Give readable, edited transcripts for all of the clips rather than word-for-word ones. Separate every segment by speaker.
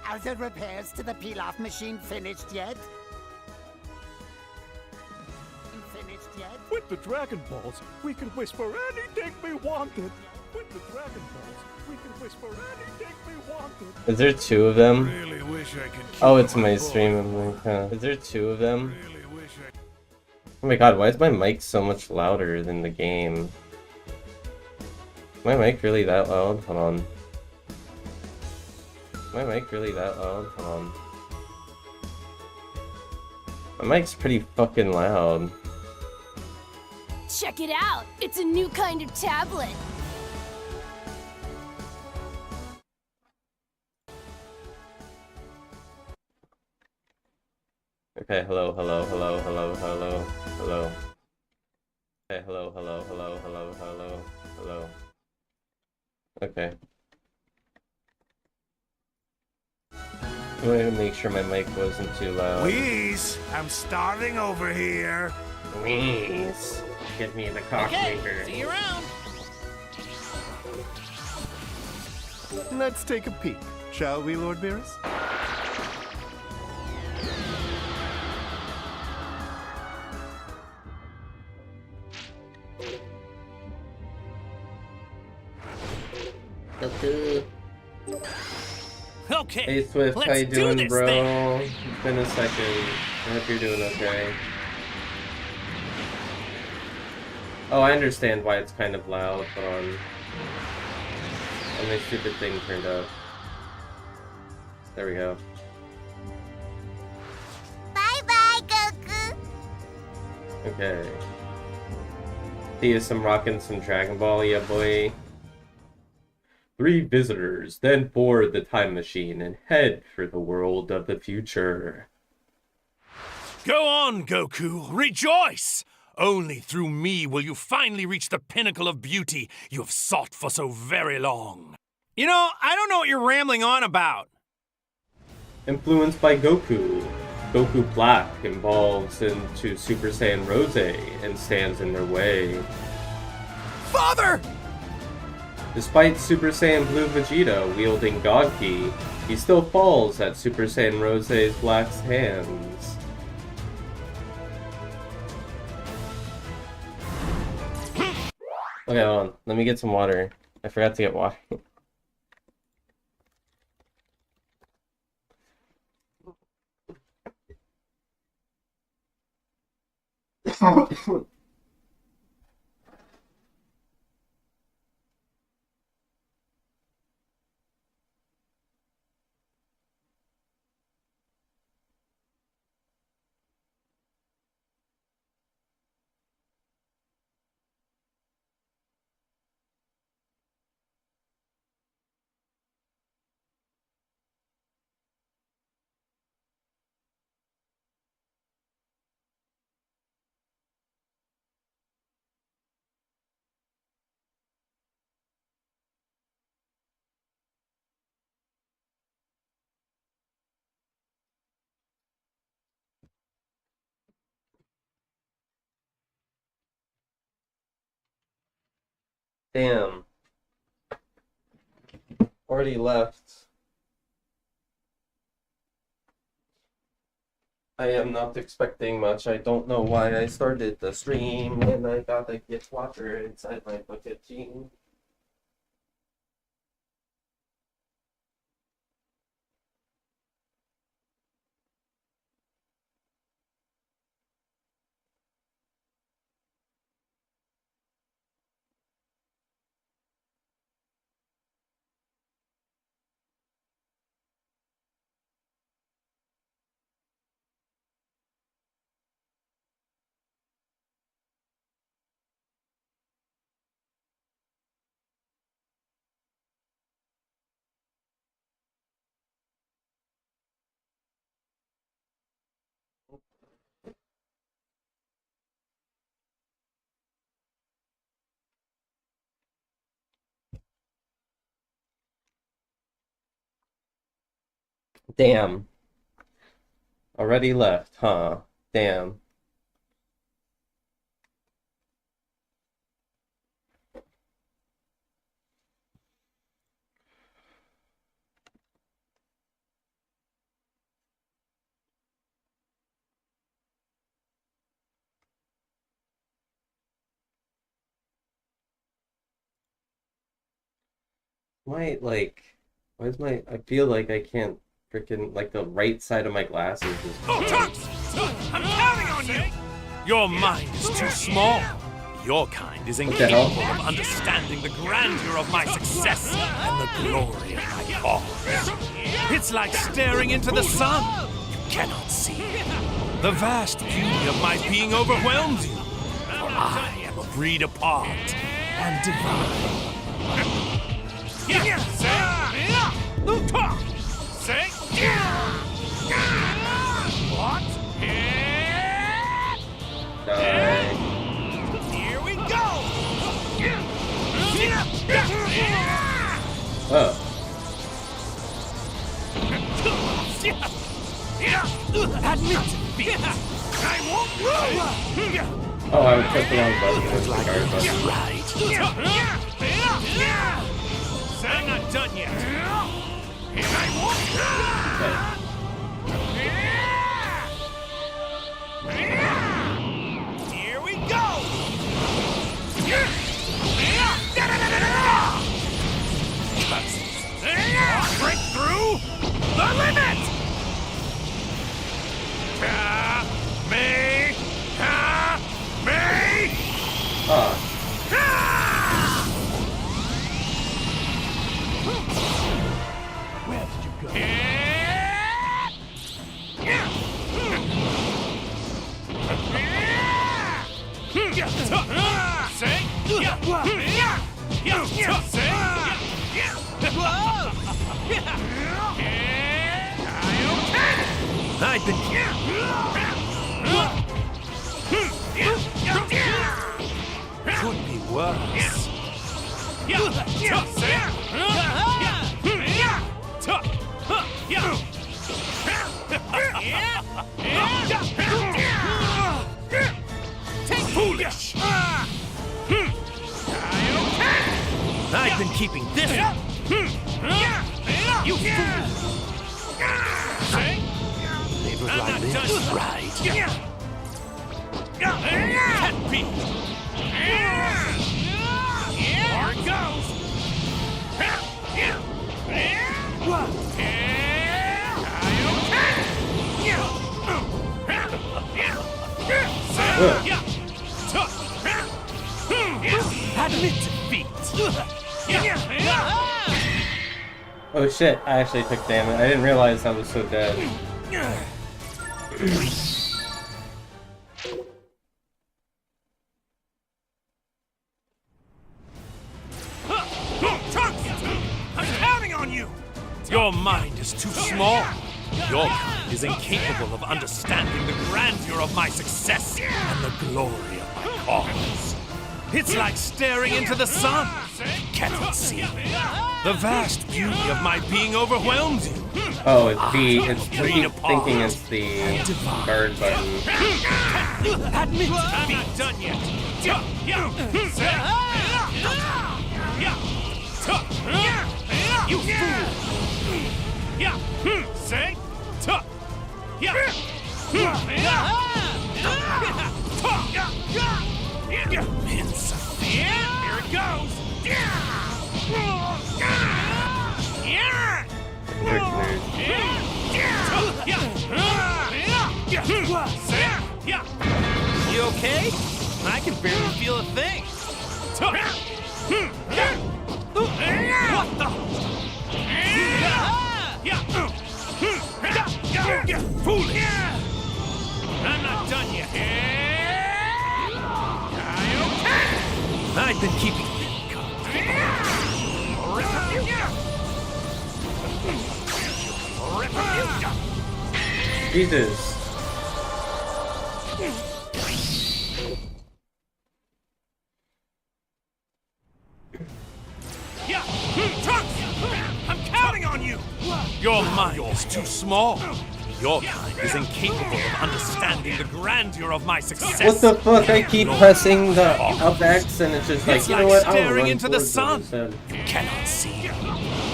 Speaker 1: Are the repairs to the peel-off machine finished yet?
Speaker 2: With the Dragon Balls, we can wish for anything we wanted. With the Dragon Balls, we can wish for anything we wanted.
Speaker 3: Is there two of them?
Speaker 2: Really wish I could keep
Speaker 3: Oh, it's
Speaker 2: my
Speaker 3: my
Speaker 2: boy.
Speaker 3: stream. I'm like, huh. Is there two of them?
Speaker 2: Really wish I...
Speaker 3: Oh my god, why is my mic so much louder than the game? Is my mic really that loud? Hold on. Is my mic really that loud? Hold on. My mic's pretty fucking loud.
Speaker 4: Check it out! It's a new kind of tablet!
Speaker 3: Okay, hello. Okay, hello. Okay. I wanted to make sure my mic wasn't too loud.
Speaker 2: Wheeze, I'm starting over here.
Speaker 3: Wheeze. Get me the cockmaker.
Speaker 1: See you around.
Speaker 5: Let's take a peek, shall we, Lord Beerus?
Speaker 6: Okay,
Speaker 3: Hey Swift, how
Speaker 6: let's
Speaker 3: you
Speaker 6: do
Speaker 3: doing,
Speaker 6: this
Speaker 3: bro?
Speaker 6: thing.
Speaker 3: It's been a second. I hope you're doing okay. Oh, I understand why it's kind of loud. Hold on. And my stupid thing turned up. There we go.
Speaker 4: Bye-bye, Goku!
Speaker 3: Okay. See you some rockin' some Dragon Ball, yeah boy. 3 visitors then board the time machine and head for the world of the future.
Speaker 6: Go on, Goku, rejoice! Only through me will you finally reach the pinnacle of beauty you have sought for so very long. You know, I don't know what you're rambling on about.
Speaker 3: Influenced by Goku, Goku Black evolves into Super Saiyan Rose and stands in their way.
Speaker 6: Father!
Speaker 3: Despite Super Saiyan Blue Vegeta wielding God Ki, he still falls at Super Saiyan Rose's Black's hands. Okay, hold on. Let me get some water. I forgot to get water. Damn. Already left. I am not expecting much. I don't know why I started the stream and I gotta get water inside my bucket. Damn. Already left, huh? Damn. Why, like, why's my, I feel like I can't freaking, like, the right side of my glasses is...
Speaker 6: Oh, Trunks! I'm counting on you! Your mind is too small. Your kind is incapable of understanding the grandeur of my success and the glory of my cause. It's like staring into the sun. You cannot see. The vast beauty of my being overwhelms you. For I am a breed apart and divine. Say, what? Here we go!
Speaker 3: Oh.
Speaker 6: Admit defeat. I won't lose.
Speaker 3: Oh, I would press the wrong button. It was the guard button.
Speaker 6: Right. I'm not done yet. I won't lose. Here we go. Break through the limit. Me! Where did you go? I've been could be worse. Foolish. I've been keeping this. You fool. It was like this, right? Can't be. Here it goes. Admit defeat.
Speaker 3: Oh shit, I actually took damage. I didn't realize I was so dead.
Speaker 6: I'm counting on you! Your mind is too small. Your kind is incapable of understanding the grandeur of my success and the glory of my cause. It's like staring into the sun. You cannot see. The vast beauty of my being overwhelms you.
Speaker 3: Oh, it's B. It's thinking it's the guard button.
Speaker 6: Admit I'm not done yet. You fool! Say, here it goes! You okay? I can barely feel a thing. What the? Foolish! I'm not done yet. I've been keeping
Speaker 3: Jesus.
Speaker 6: I'm counting on you! Your mind is too small. Your kind is incapable of understanding the grandeur of my success.
Speaker 3: What the fuck? I keep pressing the up X and it's just like,
Speaker 6: It's
Speaker 3: you know
Speaker 6: like
Speaker 3: what? I'll
Speaker 6: staring
Speaker 3: run
Speaker 6: into the
Speaker 3: towards it
Speaker 6: sun.
Speaker 3: instead.
Speaker 6: You cannot see.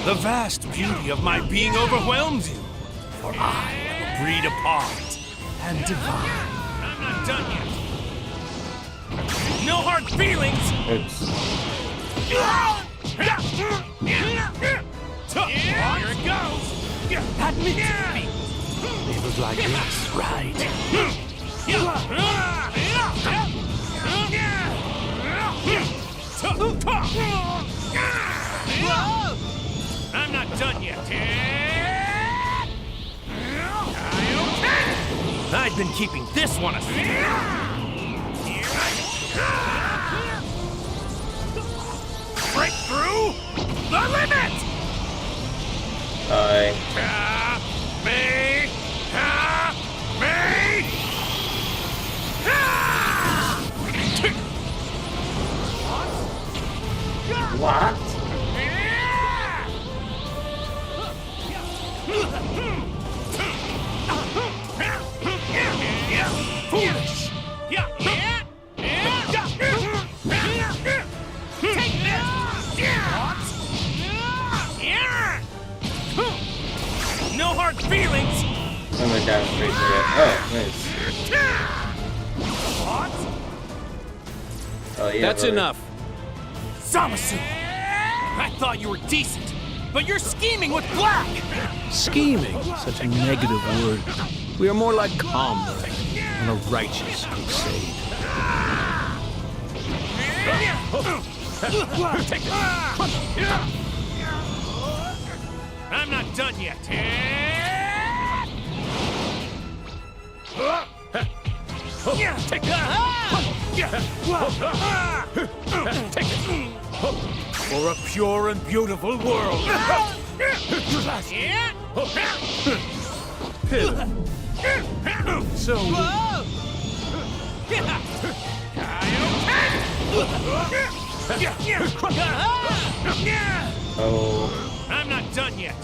Speaker 6: The vast beauty of my being overwhelms you. For I am a breed apart and divine. I'm not done yet. No hard feelings.
Speaker 3: Oops.
Speaker 6: Admit defeat. It was like this, right? I'm not done yet. I've been keeping this one a secret. Break through the limit! Me!
Speaker 3: What?
Speaker 6: Foolish! Take this! No hard feelings!
Speaker 3: Oh my god, straight through it. Oh, nice. Oh yeah.
Speaker 7: That's
Speaker 3: brother.
Speaker 7: enough.
Speaker 6: Zamasu! I thought you were decent, but you're scheming with Black!
Speaker 7: Scheming, such a negative word. We are more like comrades on a righteous crusade.
Speaker 6: I'm not done yet. Take it. For a pure and beautiful world. So.
Speaker 3: Oh.
Speaker 6: I'm not done yet.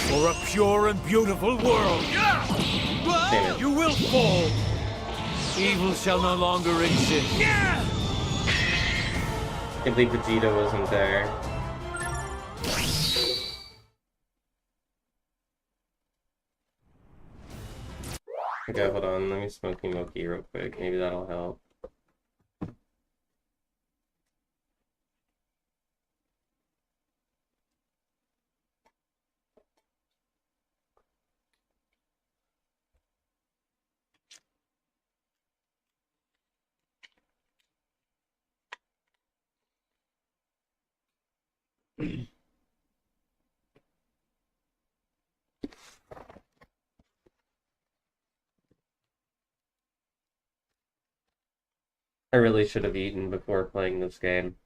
Speaker 6: For a pure and beautiful world.
Speaker 3: Damn it.
Speaker 6: You will fall. Evil shall no longer exist.
Speaker 3: I can't believe Vegeta wasn't there. Okay, hold on. Let me smoke Moki real quick. Maybe that'll help. I really should have eaten before playing this game.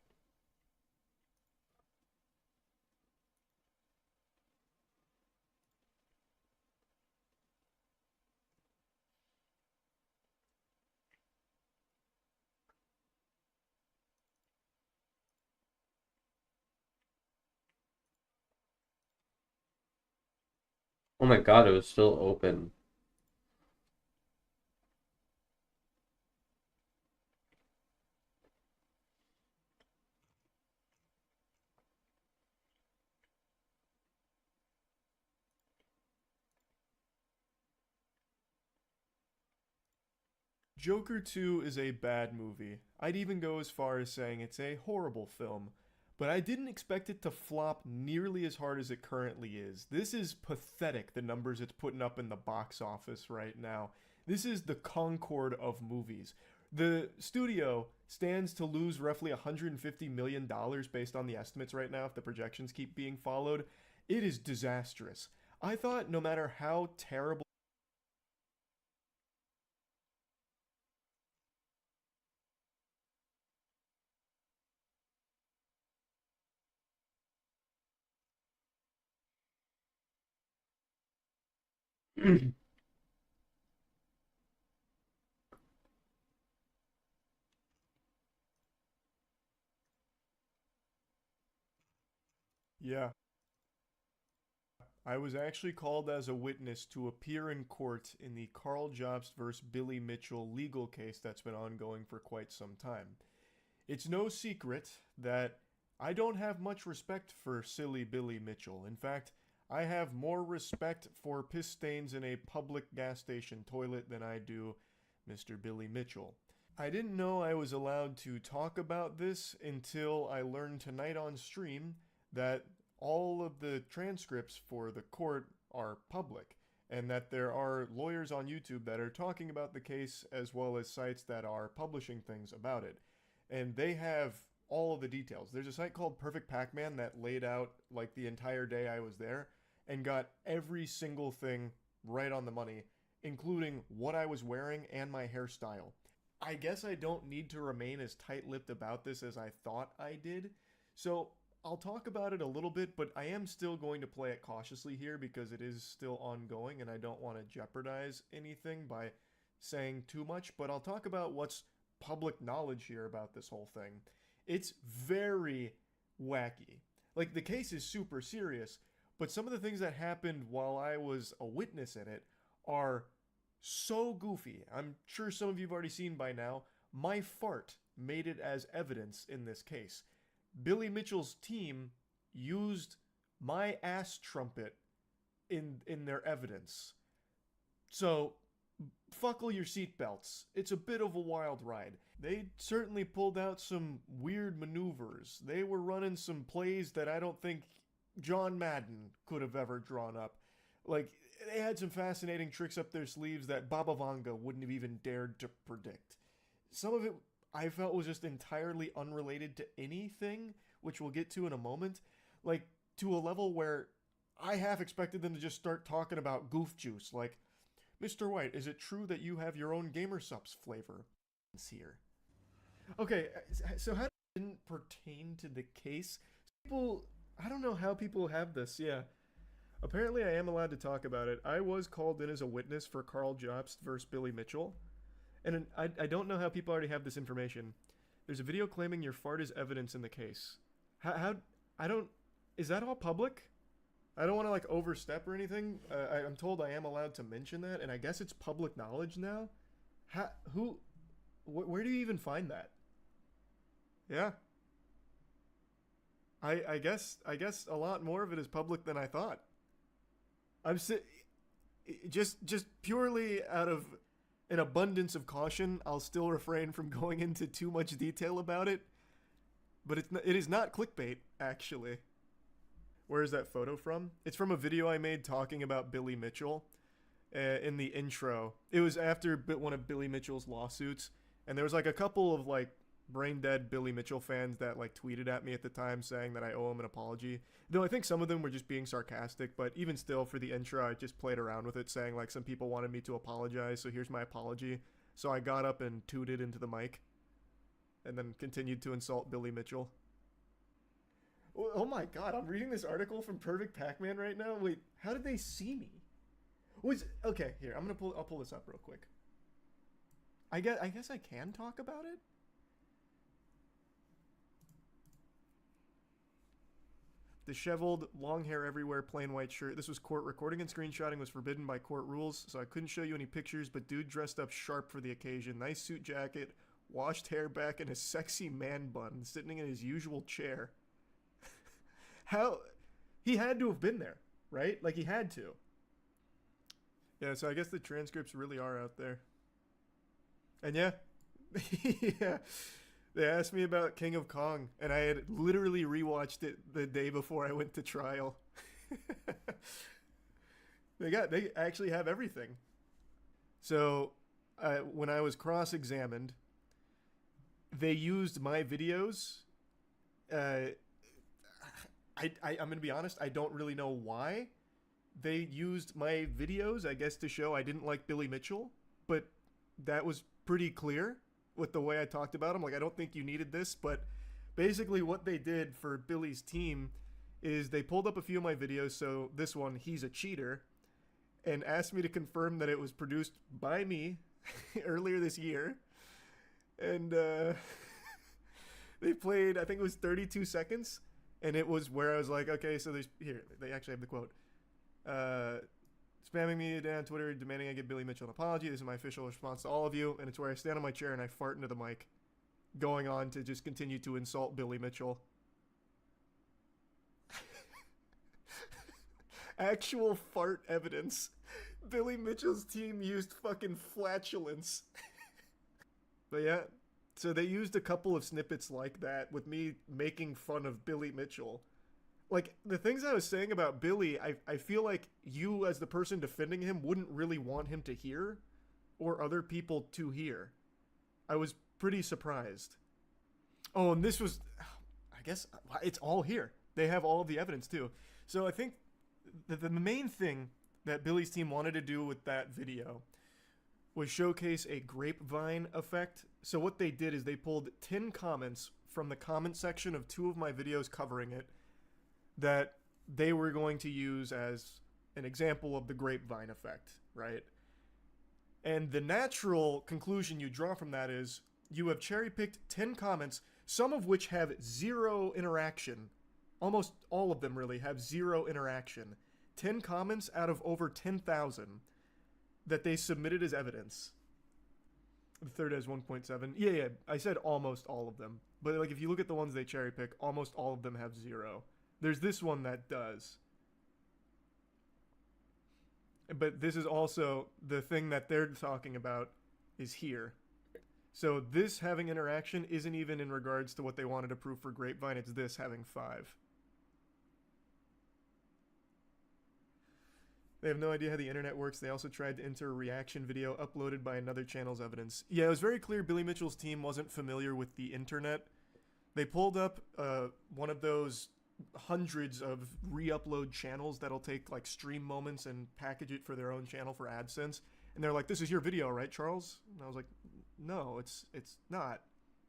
Speaker 3: Oh my god, it was still open.
Speaker 8: Joker 2 is a bad movie. I'd even go as far as saying it's a horrible film. But I didn't expect it to flop nearly as hard as it currently is. This is pathetic, the numbers it's putting up in the box office right now. This is the Concorde of movies. The studio stands to lose roughly $150 million based on the estimates right now if the projections keep being followed. It is disastrous. I thought no matter how terrible Yeah. I was actually called as a witness to appear in court in the Carl Jobst vs. Billy Mitchell legal case that's been ongoing for quite some time. It's no secret that I don't have much respect for silly Billy Mitchell. In fact, I have more respect for piss stains in a public gas station toilet than I do Mr. Billy Mitchell. I didn't know I was allowed to talk about this until I learned tonight on stream that all of the transcripts for the court are public, and that there are lawyers on YouTube that are talking about the case as well as sites that are publishing things about it. And they have all of the details. There's a site called Perfect Pac-Man that laid out like the entire day I was there and got every single thing right on the money, including what I was wearing and my hairstyle. I guess I don't need to remain as tight-lipped about this as I thought I did, so I'll talk about it a little bit, but I am still going to play it cautiously here because it is still ongoing and I don't want to jeopardize anything by saying too much, but I'll talk about what's public knowledge here about this whole thing. It's very wacky. Like, the case is super serious, but some of the things that happened while I was a witness in it are so goofy. I'm sure some of you have already seen by now. My fart made it as evidence in this case. Billy Mitchell's team used my ass trumpet in their evidence. So, buckle your seatbelts. It's a bit of a wild ride. They certainly pulled out some weird maneuvers. They were running some plays that I don't think John Madden could have ever drawn up. Like, they had some fascinating tricks up their sleeves that Baba Vanga wouldn't have even dared to predict. Some of it I felt was just entirely unrelated to anything, which we'll get to in a moment. Like, to a level where I half expected them to just start talking about goof juice. Like, Mr. White, is it true that you have your own Gamer Supps flavor? It's here. Okay, so how didn't pertain to the case? People, I don't know how people have this, yeah. Apparently I am allowed to talk about it. I was called in as a witness for Carl Jobst versus Billy Mitchell. And I don't know how people already have this information. There's a video claiming your fart is evidence in the case. Is that all public? I don't want to, like, overstep or anything. I'm told I am allowed to mention that, and I guess it's public knowledge now? Where do you even find that? Yeah. I guess a lot more of it is public than I thought. Just purely out of an abundance of caution, I'll still refrain from going into too much detail about it. But it is not clickbait, actually. Where is that photo from? It's from a video I made talking about Billy Mitchell in the intro. It was after one of Billy Mitchell's lawsuits, and there was like a couple of like brain-dead Billy Mitchell fans that like tweeted at me at the time saying that I owe him an apology. Though I think some of them were just being sarcastic, but even still, for the intro, I just played around with it, saying like some people wanted me to apologize, so here's my apology. So I got up and tooted into the mic, and then continued to insult Billy Mitchell. Oh my god, I'm reading this article from Perfect Pac-Man right now. Wait, how did they see me? Okay, here, I'll pull this up real quick. I guess I can talk about it? Disheveled, long hair everywhere, plain white shirt. This was court. Recording and screenshotting was forbidden by court rules, so I couldn't show you any pictures, but dude dressed up sharp for the occasion. Nice suit jacket, washed hair back, and a sexy man bun, sitting in his usual chair. How? He had to have been there, right? Like, he had to. Yeah, so I guess the transcripts really are out there. And yeah. Yeah. They asked me about King of Kong, and I had literally rewatched it the day before I went to trial. They actually have everything. So, when I was cross-examined, they used my videos. I'm going to be honest, I don't really know why they used my videos, I guess to show I didn't like Billy Mitchell, but that was pretty clear with the way I talked about him. Like, I don't think you needed this, but basically what they did for Billy's team is they pulled up a few of my videos, so this one, He's a Cheater, and asked me to confirm that it was produced by me earlier this year. And they played, I think it was 32 seconds, and it was where I was like, okay, so they actually have the quote. Spamming me down Twitter, demanding I give Billy Mitchell an apology. This is my official response to all of you, and it's where I stand on my chair and I fart into the mic, going on to just continue to insult Billy Mitchell. Actual fart evidence. Billy Mitchell's team used fucking flatulence. But yeah, so they used a couple of snippets like that with me making fun of Billy Mitchell. Like, the things I was saying about Billy, I feel like you, as the person defending him, wouldn't really want him to hear, or other people to hear. I was pretty surprised. Oh, and this was, I guess, it's all here. They have all of the evidence, too. So I think the main thing that Billy's team wanted to do with that video was showcase a grapevine effect. So what they did is they pulled 10 comments from the comment section of 2 of my videos covering it that they were going to use as an example of the grapevine effect, right? And the natural conclusion you draw from that is you have cherry-picked 10 comments, some of which have 0 interaction. Almost all of them really have 0 interaction. 10 comments out of over 10,000 that they submitted as evidence. The third has 1.7. Yeah, I said almost all of them. But like if you look at the ones they cherry pick, almost all of them have 0. There's this one that does. But this is also the thing that they're talking about is here. So this having interaction isn't even in regards to what they wanted to prove for Grapevine. It's this having 5. They have no idea how the internet works. They also tried to enter a reaction video uploaded by another channel's evidence. Yeah, it was very clear Billy Mitchell's team wasn't familiar with the internet. They pulled up one of those hundreds of re-upload channels that'll take like stream moments and package it for their own channel for AdSense. And they're like, "This is your video, right, Charles?" And I was like, "No, it's not.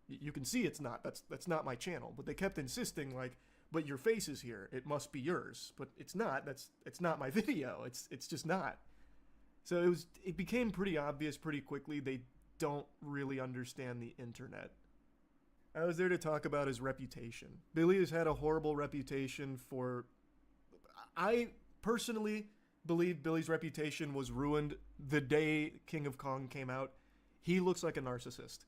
Speaker 8: You can see it's not. That's not my channel." But they kept insisting like, "But your face is here. It must be yours." But it's not. It's not my video. It's just not. So it became pretty obvious pretty quickly they don't really understand the internet. I was there to talk about his reputation. Billy has had a horrible reputation for... I personally believe Billy's reputation was ruined the day King of Kong came out. He looks like a narcissist.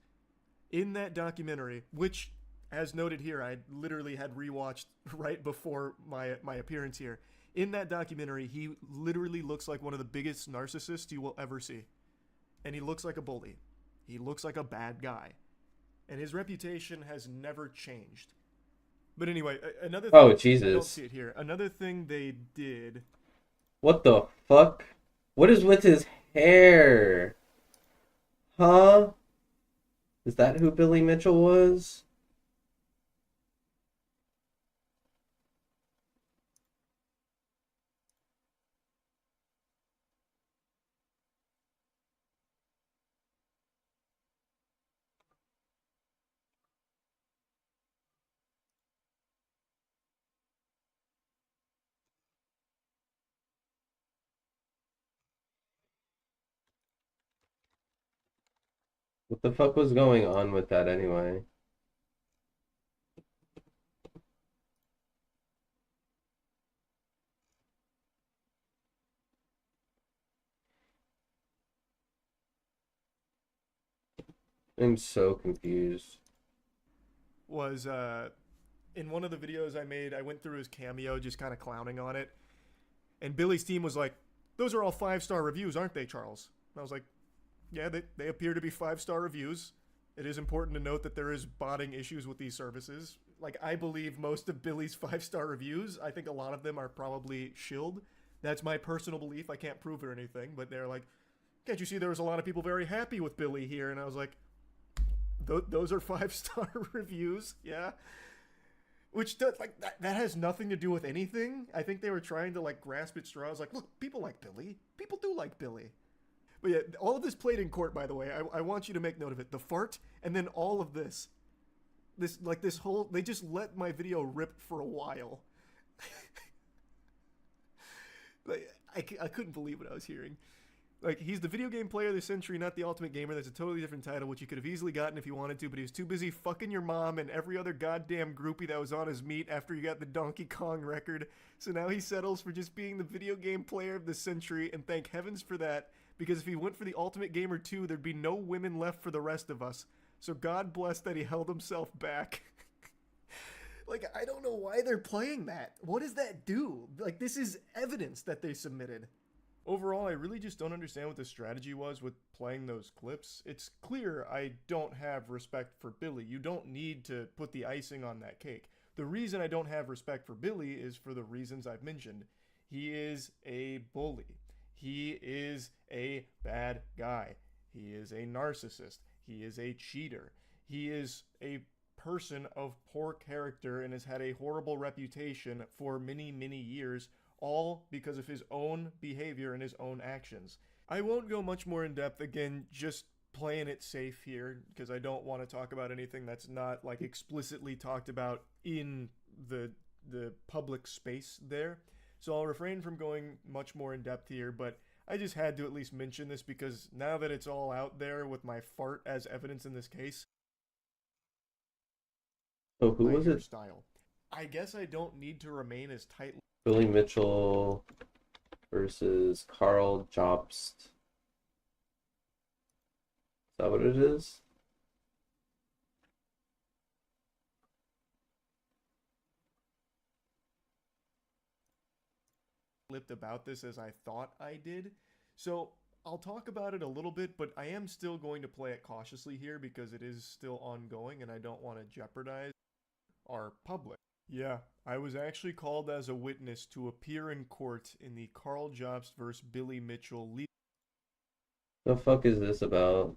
Speaker 8: In that documentary, which, as noted here, I literally had rewatched right before my appearance here. In that documentary, he literally looks like one of the biggest narcissists you will ever see. And he looks like a bully. He looks like a bad guy. And his reputation has never changed. But anyway, another thing...
Speaker 3: Oh, Jesus.
Speaker 8: I don't see it here. Another thing they did...
Speaker 3: What the fuck? What is with his hair? Huh? Is that who Billy Mitchell was? What the fuck was going on with that anyway? I'm so confused.
Speaker 8: Was, in one of the videos I made, I went through his cameo just kind of clowning on it. And Billy's team was like, "Those are all 5-star reviews, aren't they, Charles?" And I was like, "Yeah, they appear to be 5-star reviews. It is important to note that there is botting issues with these services. Like, I believe most of Billy's 5-star reviews, I think a lot of them are probably shilled. That's my personal belief. I can't prove it or anything, but they're like, "Can't you see there was a lot of people very happy with Billy here?" And I was like, those are 5-star reviews, yeah? Which does, like, that has nothing to do with anything. I think they were trying to, like, grasp at straws. Like, look, people like Billy. People do like Billy. But yeah, all of this played in court, by the way. I want you to make note of it. The fart, and then all of this. This whole... They just let my video rip for a while. Like, I couldn't believe what I was hearing. Like, he's the video game player of the century, not the ultimate gamer. That's a totally different title, which you could have easily gotten if you wanted to, but he was too busy fucking your mom and every other goddamn groupie that was on his meat after he got the Donkey Kong record. So now he settles for just being the video game player of the century, and thank heavens for that, because if he went for the Ultimate Gamer 2, there'd be no women left for the rest of us. So God bless that he held himself back. Like, I don't know why they're playing that. What does that do? Like, this is evidence that they submitted. Overall, I really just don't understand what the strategy was with playing those clips. It's clear I don't have respect for Billy. You don't need to put the icing on that cake. The reason I don't have respect for Billy is for the reasons I've mentioned. He is a bully. He is a bad guy. He is a narcissist. He is a cheater. He is a person of poor character and has had a horrible reputation for many, many years, all because of his own behavior and his own actions. I won't go much more in depth, again, just playing it safe here, because I don't want to talk about anything that's not like explicitly talked about in the public space there. So I'll refrain from going much more in depth here, but I just had to at least mention this because now that it's all out there with my fart as evidence in this case.
Speaker 3: So who was it?
Speaker 8: Style. I guess I don't need to remain as tight.
Speaker 3: Billy Mitchell versus Carl Jobst. Is that what it is?
Speaker 8: Lipped about this as I thought I did. So I'll talk about it a little bit, but I am still going to play it cautiously here because it is still ongoing and I don't want to jeopardize our public. Yeah, I was actually called as a witness to appear in court in the Carl Jobst vs. Billy Mitchell legal.
Speaker 3: The fuck is this about?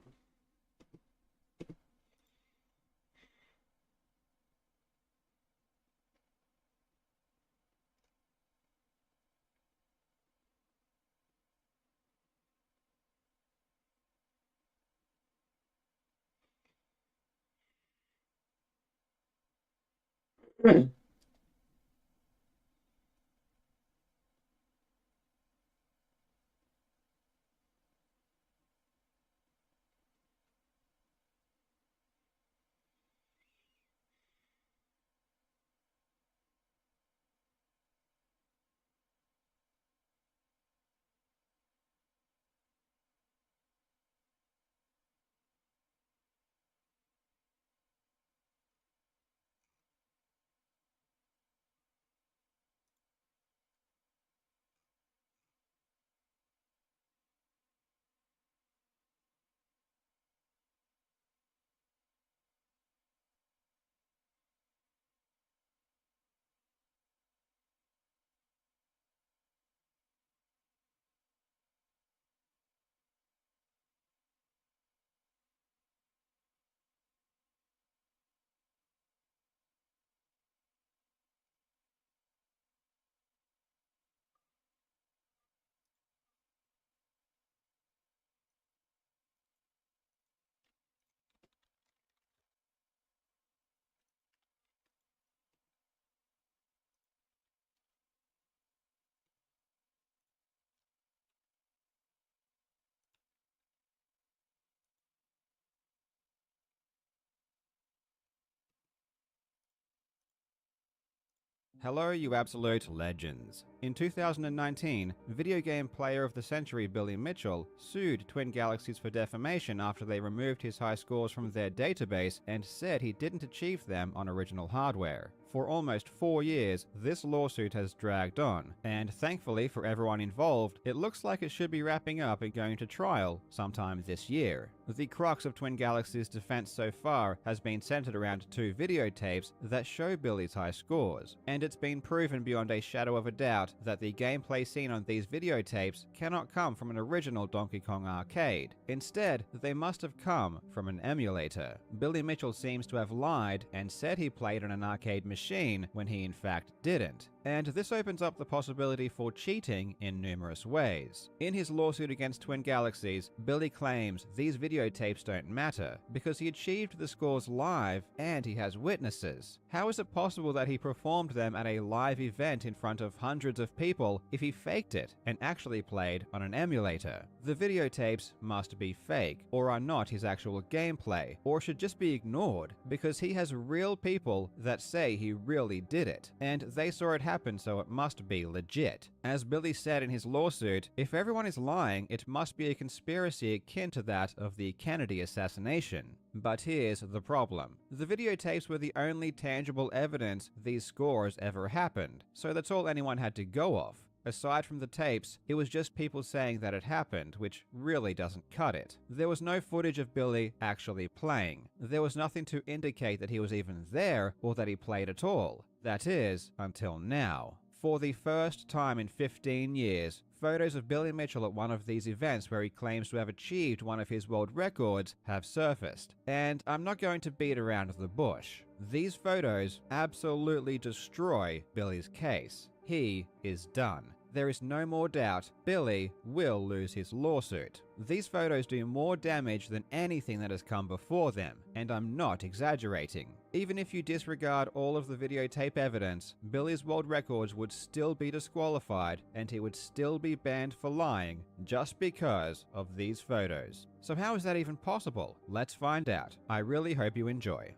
Speaker 9: Hello, you absolute legends. In 2019, video game player of the century Billy Mitchell sued Twin Galaxies for defamation after they removed his high scores from their database and said he didn't achieve them on original hardware. For almost 4 years, this lawsuit has dragged on, and thankfully for everyone involved, it looks like it should be wrapping up and going to trial sometime this year. The crux of Twin Galaxies' defense so far has been centered around 2 videotapes that show Billy's high scores, and it's been proven beyond a shadow of a doubt that the gameplay seen on these videotapes cannot come from an original Donkey Kong arcade. Instead, they must have come from an emulator. Billy Mitchell seems to have lied and said he played on an arcade machine when he in fact didn't. And this opens up the possibility for cheating in numerous ways. In his lawsuit against Twin Galaxies, Billy claims these videotapes don't matter because he achieved the scores live and he has witnesses. How is it possible that he performed them at a live event in front of hundreds of people if he faked it and actually played on an emulator? The videotapes must be fake or are not his actual gameplay, or should just be ignored because he has real people that say he really did it, and they saw it happen, so it must be legit. As Billy said in his lawsuit, if everyone is lying, it must be a conspiracy akin to that of the Kennedy assassination. But here's the problem. The videotapes were the only tangible evidence these scores ever happened, so that's all anyone had to go off. aside from the tapes, it was just people saying that it happened, which really doesn't cut it. There was no footage of Billy actually playing. There was nothing to indicate that he was even there or that he played at all. That is, until now. For the first time in 15 years, photos of Billy Mitchell at one of these events where he claims to have achieved one of his world records have surfaced. And I'm not going to beat around the bush. These photos absolutely destroy Billy's case. He is done. There is no more doubt Billy will lose his lawsuit. These photos do more damage than anything that has come before them, and I'm not exaggerating. Even if you disregard all of the videotape evidence, Billy's world records would still be disqualified and he would still be banned for lying just because of these photos. So how is that even possible? Let's find out. I really hope you enjoy.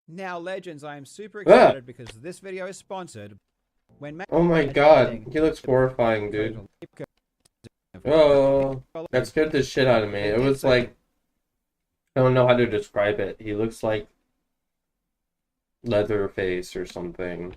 Speaker 9: Now, Legends, I am super excited because this video is sponsored.
Speaker 3: Oh my god, he looks horrifying, dude. Oh, that scared the shit out of me. It was like, I don't know how to describe it. He looks like Leatherface or something.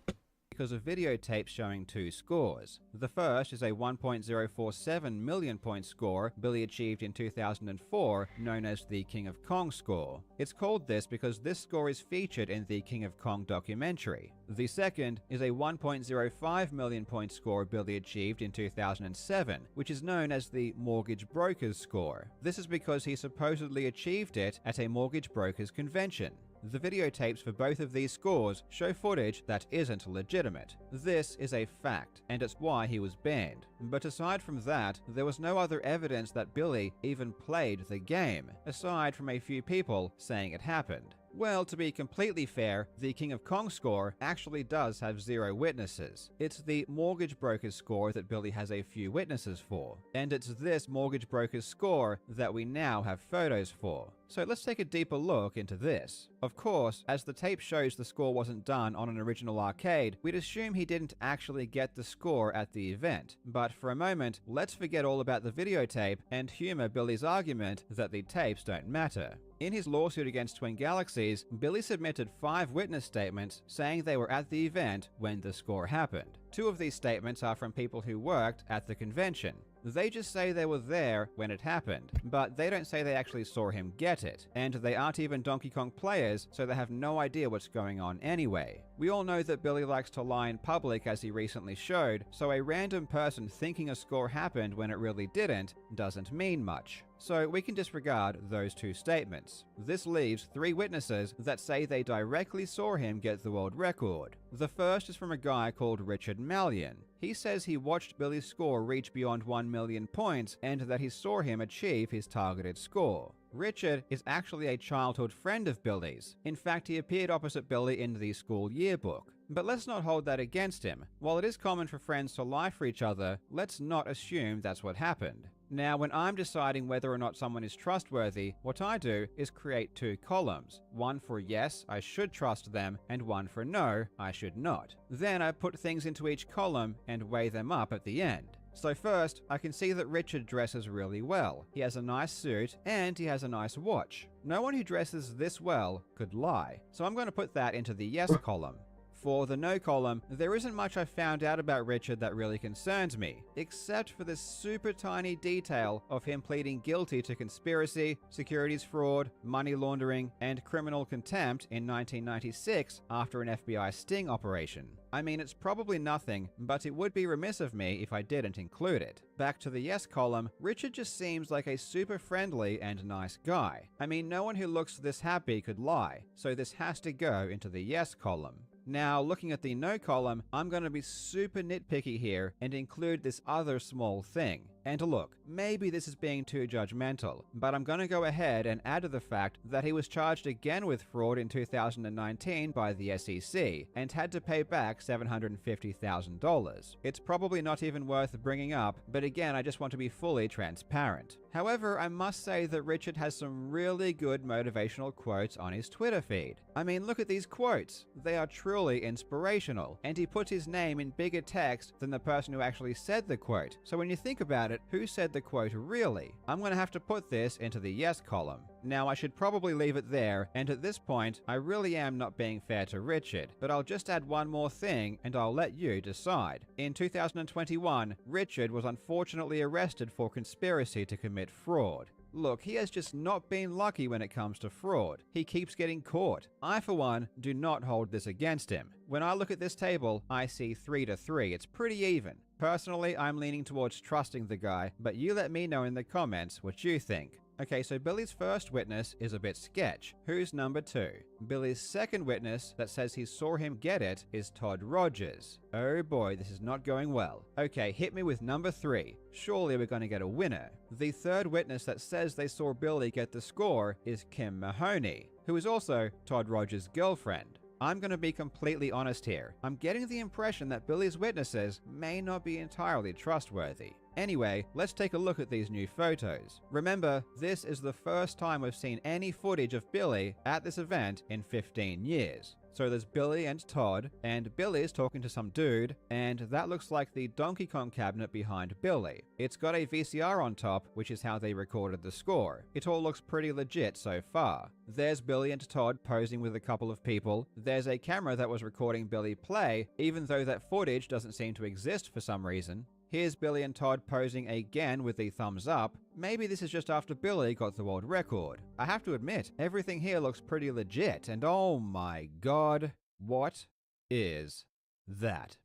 Speaker 9: Because of videotapes showing two scores. The first is a 1.047 million point score Billy achieved in 2004, known as the King of Kong score. It's called this because this score is featured in the King of Kong documentary. The second is a 1.05 million point score Billy achieved in 2007, which is known as the Mortgage Brokers score. This is because he supposedly achieved it at a mortgage brokers convention. The videotapes for both of these scores show footage that isn't legitimate. This is a fact, and it's why he was banned. But aside from that, there was no other evidence that Billy even played the game, aside from a few people saying it happened. Well, to be completely fair, the King of Kong score actually does have 0 witnesses. It's the mortgage broker's score that Billy has a few witnesses for. And it's this mortgage broker's score that we now have photos for. So let's take a deeper look into this. Of course, as the tape shows the score wasn't done on an original arcade, we'd assume he didn't actually get the score at the event. But for a moment, let's forget all about the videotape and humor Billy's argument that the tapes don't matter. In his lawsuit against Twin Galaxies, Billy submitted 5 witness statements saying they were at the event when the score happened. 2 of these statements are from people who worked at the convention. They just say they were there when it happened, but they don't say they actually saw him get it, and they aren't even Donkey Kong players, so they have no idea what's going on anyway. We all know that Billy likes to lie in public, as he recently showed, so a random person thinking a score happened when it really didn't doesn't mean much. So we can disregard those 2 statements. This leaves 3 witnesses that say they directly saw him get the world record. The first is from a guy called Richard Mallion. He says he watched Billy's score reach beyond 1 million points and that he saw him achieve his targeted score. Richard is actually a childhood friend of Billy's. In fact, he appeared opposite Billy in the school yearbook. But let's not hold that against him. While it is common for friends to lie for each other, let's not assume that's what happened. Now, when I'm deciding whether or not someone is trustworthy, what I do is create 2 columns. One for yes, I should trust them, and one for no, I should not. Then I put things into each column and weigh them up at the end. So first, I can see that Richard dresses really well. He has a nice suit, and he has a nice watch. No one who dresses this well could lie. So I'm going to put that into the yes column. For the no column, there isn't much I've found out about Richard that really concerns me, except for this super tiny detail of him pleading guilty to conspiracy, securities fraud, money laundering, and criminal contempt in 1996 after an FBI sting operation. I mean, it's probably nothing, but it would be remiss of me if I didn't include it. Back to the yes column, Richard just seems like a super friendly and nice guy. I mean, no one who looks this happy could lie, so this has to go into the yes column. Now, looking at the no column, I'm going to be super nitpicky here and include this other small thing. And look, maybe this is being too judgmental, but I'm going to go ahead and add to the fact that he was charged again with fraud in 2019 by the SEC and had to pay back $750,000. It's probably not even worth bringing up, but again, I just want to be fully transparent. However, I must say that Richard has some really good motivational quotes on his Twitter feed. I mean, look at these quotes. They are truly inspirational, and he puts his name in bigger text than the person who actually said the quote. So when you think about it, it, who said the quote really? I'm gonna have to put this into the yes column. Now, I should probably leave it there, and at this point, I really am not being fair to Richard, but I'll just add one more thing and I'll let you decide. In 2021, Richard was unfortunately arrested for conspiracy to commit fraud. Look, he has just not been lucky when it comes to fraud. He keeps getting caught. I, for one, do not hold this against him. When I look at this table, I see 3-3. It's pretty even. Personally, I'm leaning towards trusting the guy, but you let me know in the comments what you think. Okay, so Billy's first witness is a bit sketch. Who's number 2? Billy's second witness that says he saw him get it is Todd Rogers. Oh boy, this is not going well. Okay, hit me with number 3. Surely we're going to get a winner. The third witness that says they saw Billy get the score is Kim Mahoney, who is also Todd Rogers' girlfriend. I'm going to be completely honest here. I'm getting the impression that Billy's witnesses may not be entirely trustworthy. Anyway, let's take a look at these new photos. Remember, this is the first time we've seen any footage of Billy at this event in 15 years. So there's Billy and Todd, and Billy's talking to some dude, and that looks like the Donkey Kong cabinet behind Billy. It's got a VCR on top, which is how they recorded the score. It all looks pretty legit so far. There's Billy and Todd posing with a couple of people. There's a camera that was recording Billy play, even though that footage doesn't seem to exist for some reason. Here's Billy and Todd posing again with the thumbs up. Maybe this is just after Billy got the world record. I have to admit, everything here looks pretty legit, and oh my god, what is that?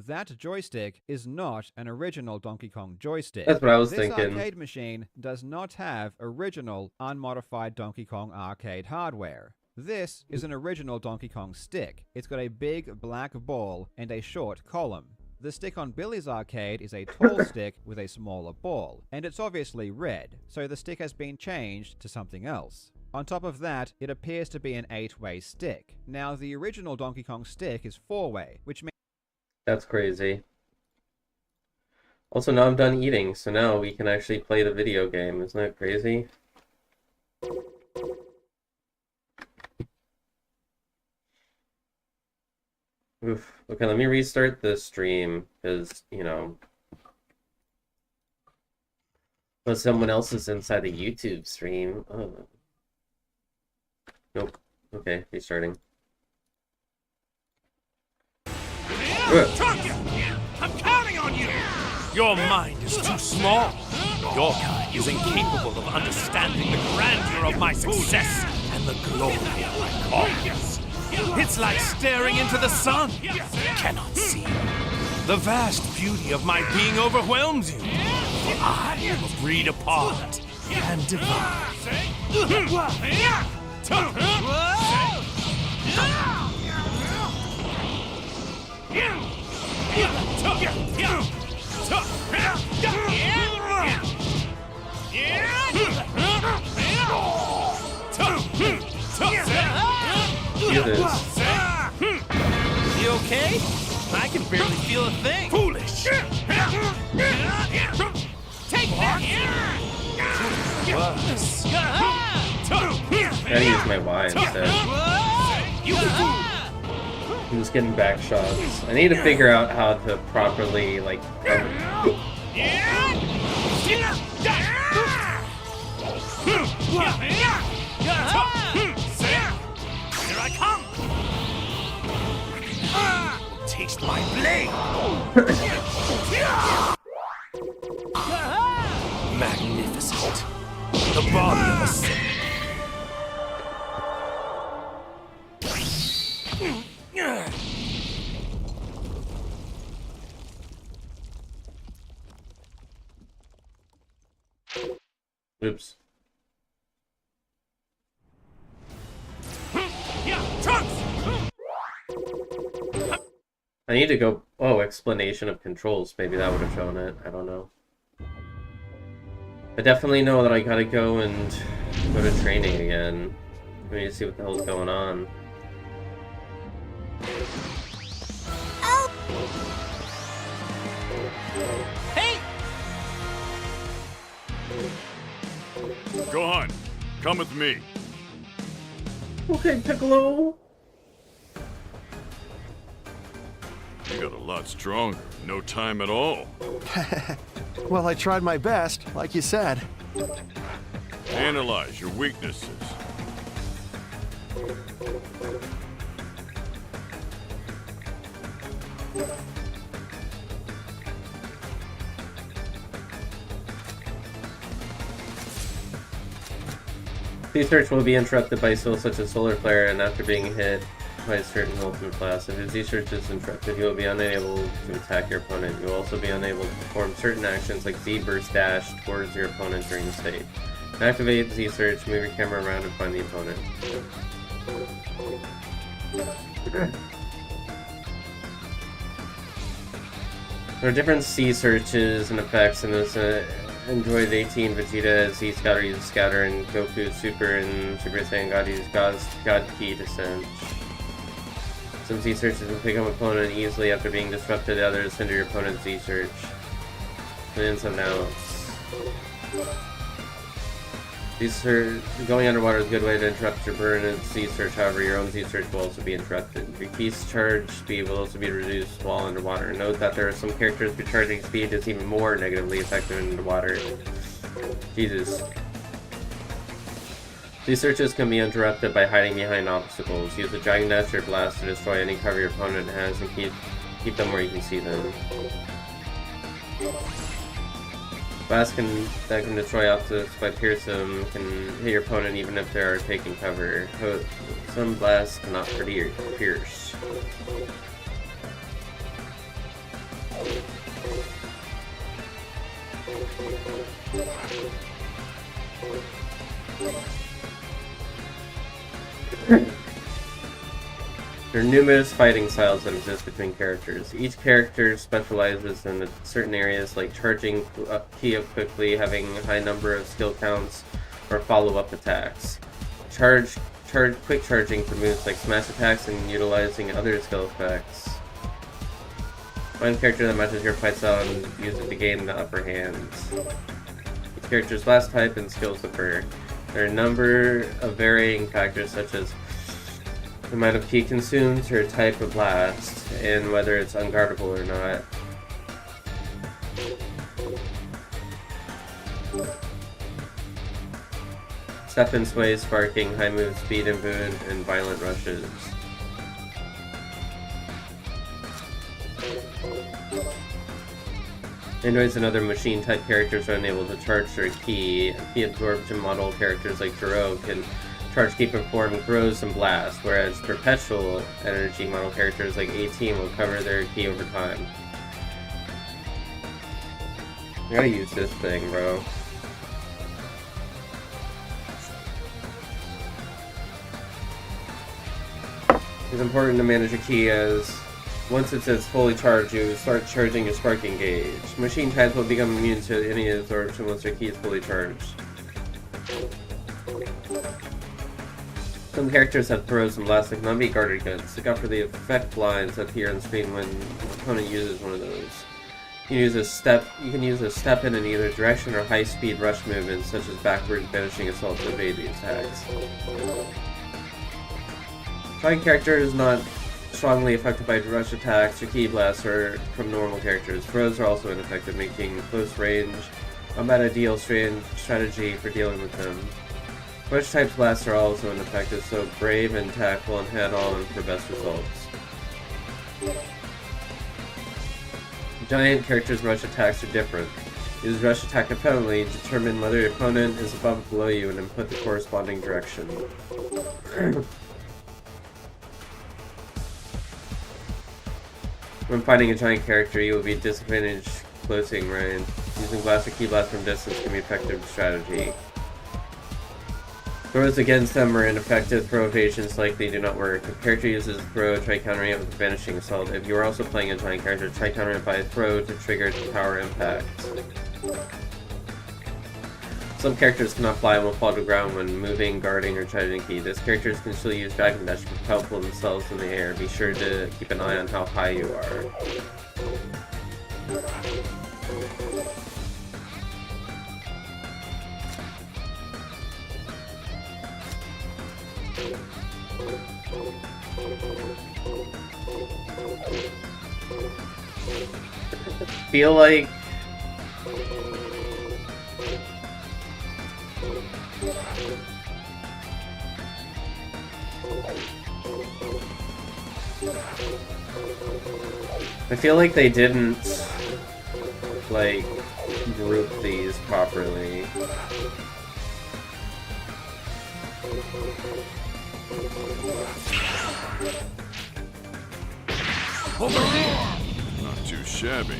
Speaker 9: That joystick is not an original Donkey Kong joystick.
Speaker 3: That's what I was
Speaker 9: this
Speaker 3: thinking.
Speaker 9: This arcade machine does not have original, unmodified Donkey Kong arcade hardware. This is an original Donkey Kong stick. It's got a big black ball and a short column. The stick on Billy's arcade is a tall stick with a smaller ball, and it's obviously red, so the stick has been changed to something else. On top of that, it appears to be an 8-way stick. Now, the original Donkey Kong stick is 4-way, which means
Speaker 3: That's crazy. Also, now I'm done eating, so now we can actually play the video game. Isn't that crazy? Oof. Okay, let me restart the stream, because, you know... But someone else is inside the YouTube stream. Oh. Nope. Okay, restarting.
Speaker 6: I'm counting on you! Your mind is too small. Your kind is incapable of understanding the grandeur of my success and the glory of my cause. It's like staring into the sun. You cannot see. The vast beauty of my being overwhelms you. For I am a breed apart and divine.
Speaker 3: Hear this.
Speaker 6: You okay? I can barely feel a thing. Foolish! Take that!
Speaker 3: Gotta use my Y instead. I'm just getting back shots. I need to figure out how to properly, like...
Speaker 6: Here I come! Taste my blade! Magnificent. The body of a sin.
Speaker 3: Oops. I need to go... Oh, explanation of controls. Maybe that would have shown it. I don't know. I definitely know that I gotta go and go to training again. I need to see what the hell's going on.
Speaker 4: Hey!
Speaker 2: Gohan, come with me.
Speaker 3: Okay, Piccolo.
Speaker 2: You got a lot stronger. No time at all.
Speaker 5: Well, I tried my best, like you said.
Speaker 2: Analyze your weaknesses.
Speaker 3: Z-Search will be interrupted by skills such as Solar Flare, and after being hit by a certain ultimate class, if his Z-Search is interrupted, you will be unable to attack your opponent. You will also be unable to perform certain actions like Z-Burst Dash towards your opponent during the stage. To activate Z-Search, move your camera around and find the opponent. There are different Z-Searches and effects in this. Android 18 Vegeta Z-Scouter uses Scouter, and Goku Super and Super Saiyan God uses God Key Descent. Some Z-Searches will pick up an opponent easily after being disrupted, others hinder your opponent's Z-Search. Ins and outs. Going underwater is a good way to interrupt your opponent's Z-Search, however your own Z-Search will also be interrupted. Your key's charge speed will also be reduced while underwater. Note that there are some characters whose charging speed is even more negatively effective in underwater. Jesus. These searches can be interrupted by hiding behind obstacles. Use a Dragon Dash or Blast to destroy any cover your opponent has and keep them where you can see them. Blast that can destroy obstacles by pierce them, can hit your opponent even if they are taking cover. Some blasts cannot pierce. There are numerous fighting styles that exist between characters. Each character specializes in certain areas like charging key up quickly, having a high number of skill counts, or follow-up attacks. Quick charging for moves like smash attacks and utilizing other skill effects. Find a character that matches your fight style and use it to gain the upper hand. Each character's blast type and skills differ. There are a number of varying factors such as the amount of ki consumed, or type of blast, and whether it's unguardable or not. Step and sway, sparking, high move speed and boon, and violent rushes. Androids and other machine-type characters are unable to charge their ki. Ki-absorption model characters like Zero can charge, keep, and form throws and blast, whereas perpetual energy model characters like 18 will cover their ki over time. I gotta use this thing, bro. It's important to manage your ki, as once it says fully charged, you start charging your sparking gauge. Machine types will become immune to any absorption once their ki is fully charged. Some characters have throws and blasts that cannot be guarded against. Look out for the effect blinds that appear on screen when the opponent uses one of those. You can use a step in either direction or high speed rush movements such as backward banishing assault to evade the attacks. Fighting character is not strongly affected by rush attacks or ki blasts or from normal characters. Throws are also ineffective, making close range a ideal strategy for dealing with them. Rush type blasts are also ineffective, so brave and tackle and head on for best results. Giant characters' rush attacks are different. Use rush attack independently, determine whether your opponent is above or below you, and input the corresponding direction. When fighting a giant character, you will be disadvantaged closing range. Using blast or ki blast from distance can be an effective strategy. Throws against them are ineffective. Throw evasions likely do not work. If a character uses a throw, try countering it with a vanishing assault. If you are also playing a giant character, try countering it by a throw to trigger the power impact. Some characters cannot fly and will fall to the ground when moving, guarding, or charging ki. These characters can still use Dragon Dash to propel themselves in the air. Be sure to keep an eye on how high you are. feel like they didn't like group these properly.
Speaker 10: Not too shabby.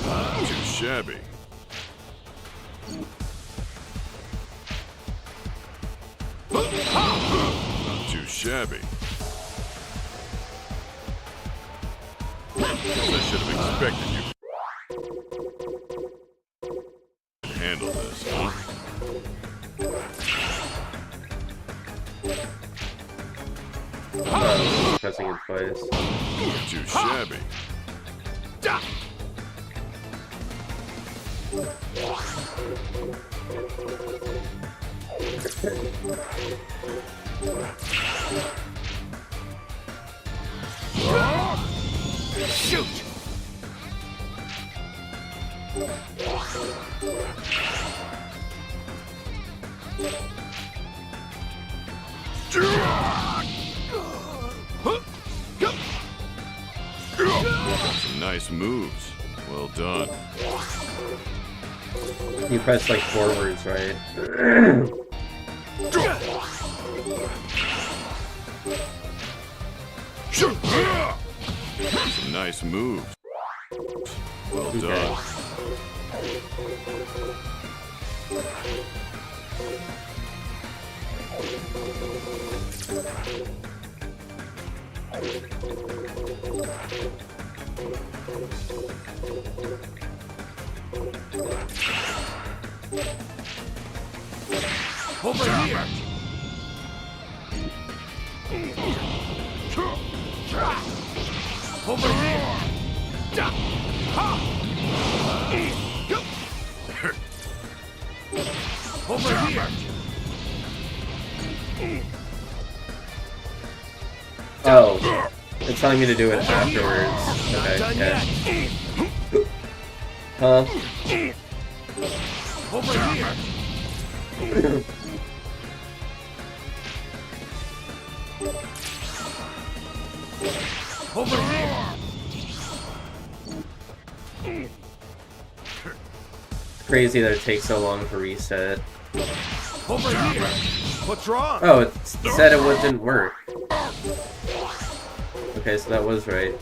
Speaker 10: Not too shabby. Not too shabby. Guess I should have expected you to handle this, huh?
Speaker 3: Pressing it twice.
Speaker 10: Not too shabby.
Speaker 6: Shoot!
Speaker 10: Some nice moves. Well done.
Speaker 3: You press like forwards, right?
Speaker 10: Some nice moves. Well done.
Speaker 6: Over here! Over here! Over here!
Speaker 3: Oh, it's telling me to do it afterwards. Okay, yeah. Huh?
Speaker 6: Over here! Over here!
Speaker 3: Crazy that it takes so long to reset.
Speaker 6: Over here! What's wrong?
Speaker 3: Oh, it said it didn't work. Okay, so that was right.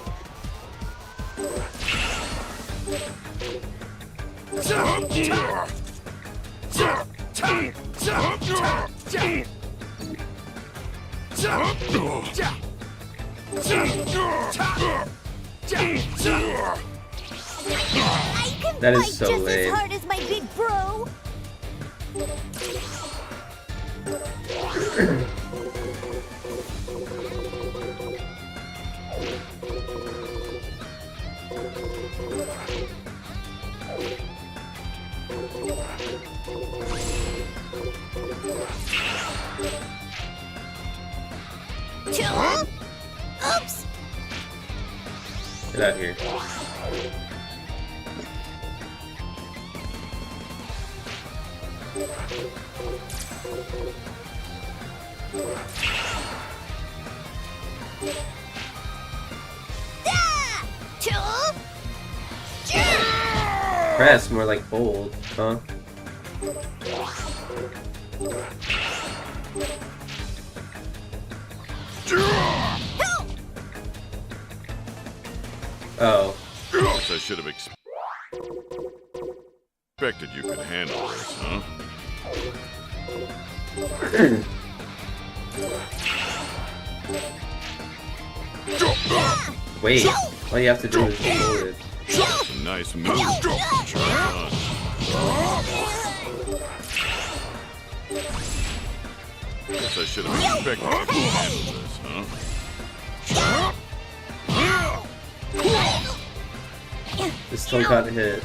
Speaker 3: That is so
Speaker 4: just
Speaker 3: lame.
Speaker 4: as hard as my big bro. Oops.
Speaker 3: Get out of here. Press, more like bold, huh? Oh.
Speaker 10: Guess I should have expected. Expected you could handle this, huh?
Speaker 3: Wait, all you have to do is hold it.
Speaker 10: That's a nice move. Well done. Guess I should have expected you could handle this, huh?
Speaker 3: It still got hit.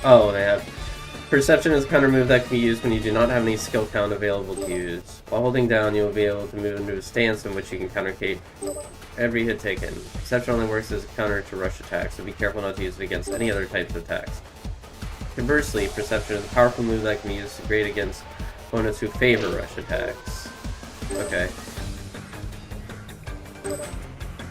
Speaker 3: Oh, they have. Perception is a counter move that can be used when you do not have any skill count available to use. While holding down, you will be able to move into a stance in which you can countercate every hit taken. Perception only works as a counter to rush attacks, so be careful not to use it against any other types of attacks. Conversely, Perception is a powerful move that can be used to grade against opponents who favor rush attacks. Okay.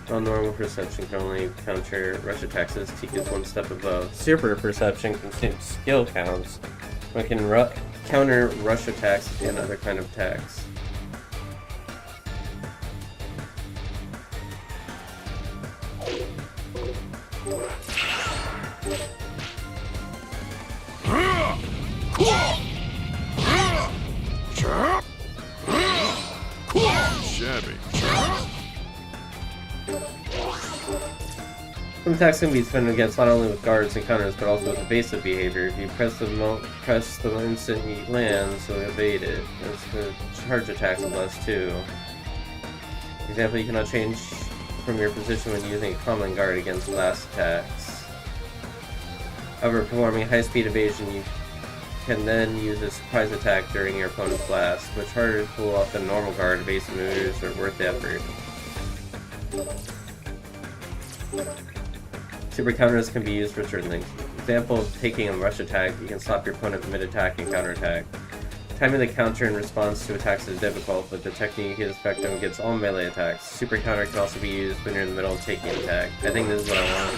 Speaker 3: While normal Perception can only counter rush attacks as T gets one step above. Super Perception consumes skill counts, but can counter rush attacks and other kind of attacks.
Speaker 10: Shabby.
Speaker 3: Some attacks can be defended against not only with guards and counters, but also with evasive behavior. If you press the instant he lands, so evade it. That's for charge attacks and less too. For example, you cannot change from your position when using a common guard against blast attacks. However, performing high-speed evasion, you can then use a surprise attack during your opponent's blast, which harder to pull off than normal guard evasive moves are worth the effort. Super counters can be used for certain things. Example of taking a rush attack, you can stop your opponent mid-attack and counterattack. Timing the counter in response to attacks is difficult, but the technique is effective against all melee attacks. Super counter can also be used when you're in the middle of taking an attack. I think this is what I want.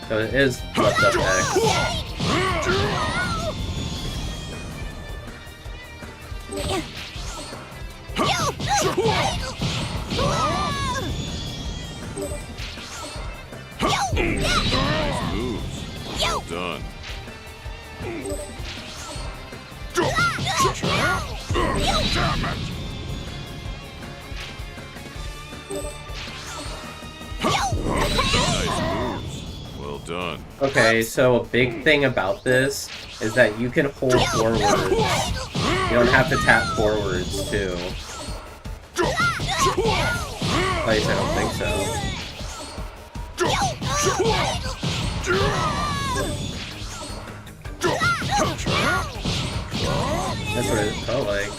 Speaker 3: So it is left up X.
Speaker 10: Nice moves. Well done. Damn it! Nice moves. Well done.
Speaker 3: Okay, so a big thing about this is that you can hold forwards. You don't have to tap forwards, too. At least I don't think so. That's what it felt like.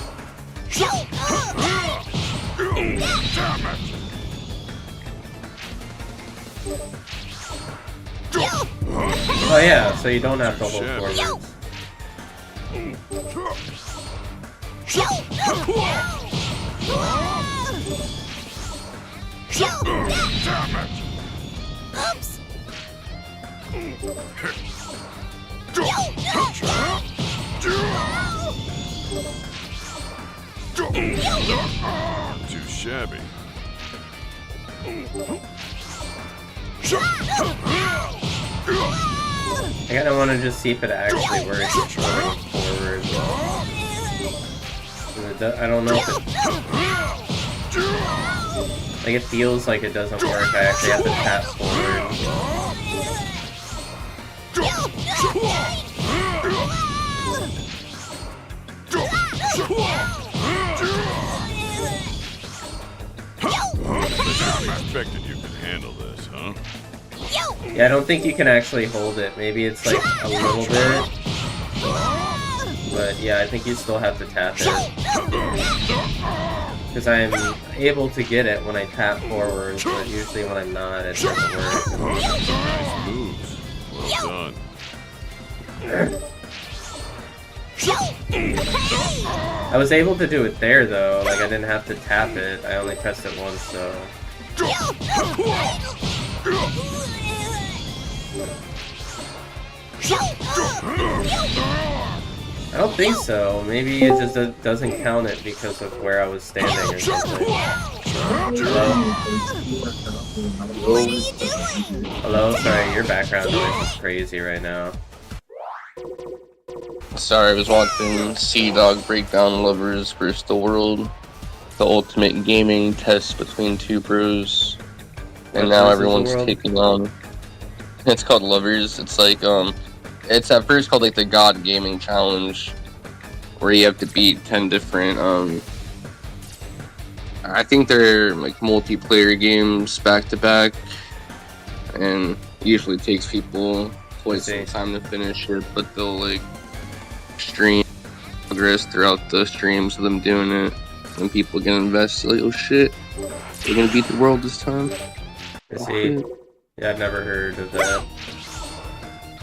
Speaker 3: Oh yeah, so you don't have to hold forwards.
Speaker 4: Oops.
Speaker 10: Too shabby.
Speaker 3: I kinda wanna just see if it actually works going forward. I don't know if it... Like, it feels like it doesn't work. I actually have to tap forward.
Speaker 10: I expected you could handle this, huh?
Speaker 3: Yeah, I don't think you can actually hold it. Maybe it's like a little bit. But yeah, I think you still have to tap it. Because I'm able to get it when I tap forward, but usually when I'm not, it doesn't work.
Speaker 10: Nice moves. Well done.
Speaker 3: I was able to do it there though, like I didn't have to tap it, I only pressed it once, so... I don't think so, maybe it just doesn't count it because of where I was standing or something.
Speaker 4: What are you doing?
Speaker 3: Hello? Sorry, your background noise is crazy right now.
Speaker 11: Sorry, I was watching Sea-Dog break down Lovers vs. the World, the ultimate gaming test between two bros, and now everyone's taking on. It's called Lovers. It's like it's at first called like the God Gaming Challenge, where you have to beat 10 different I think they're like multiplayer games back to back, and usually takes people quite some time to finish it, but they'll like stream progress throughout the streams of them doing it, and people get invested like, oh shit, we're gonna beat the world this time.
Speaker 3: I see. Yeah, I've never heard of that.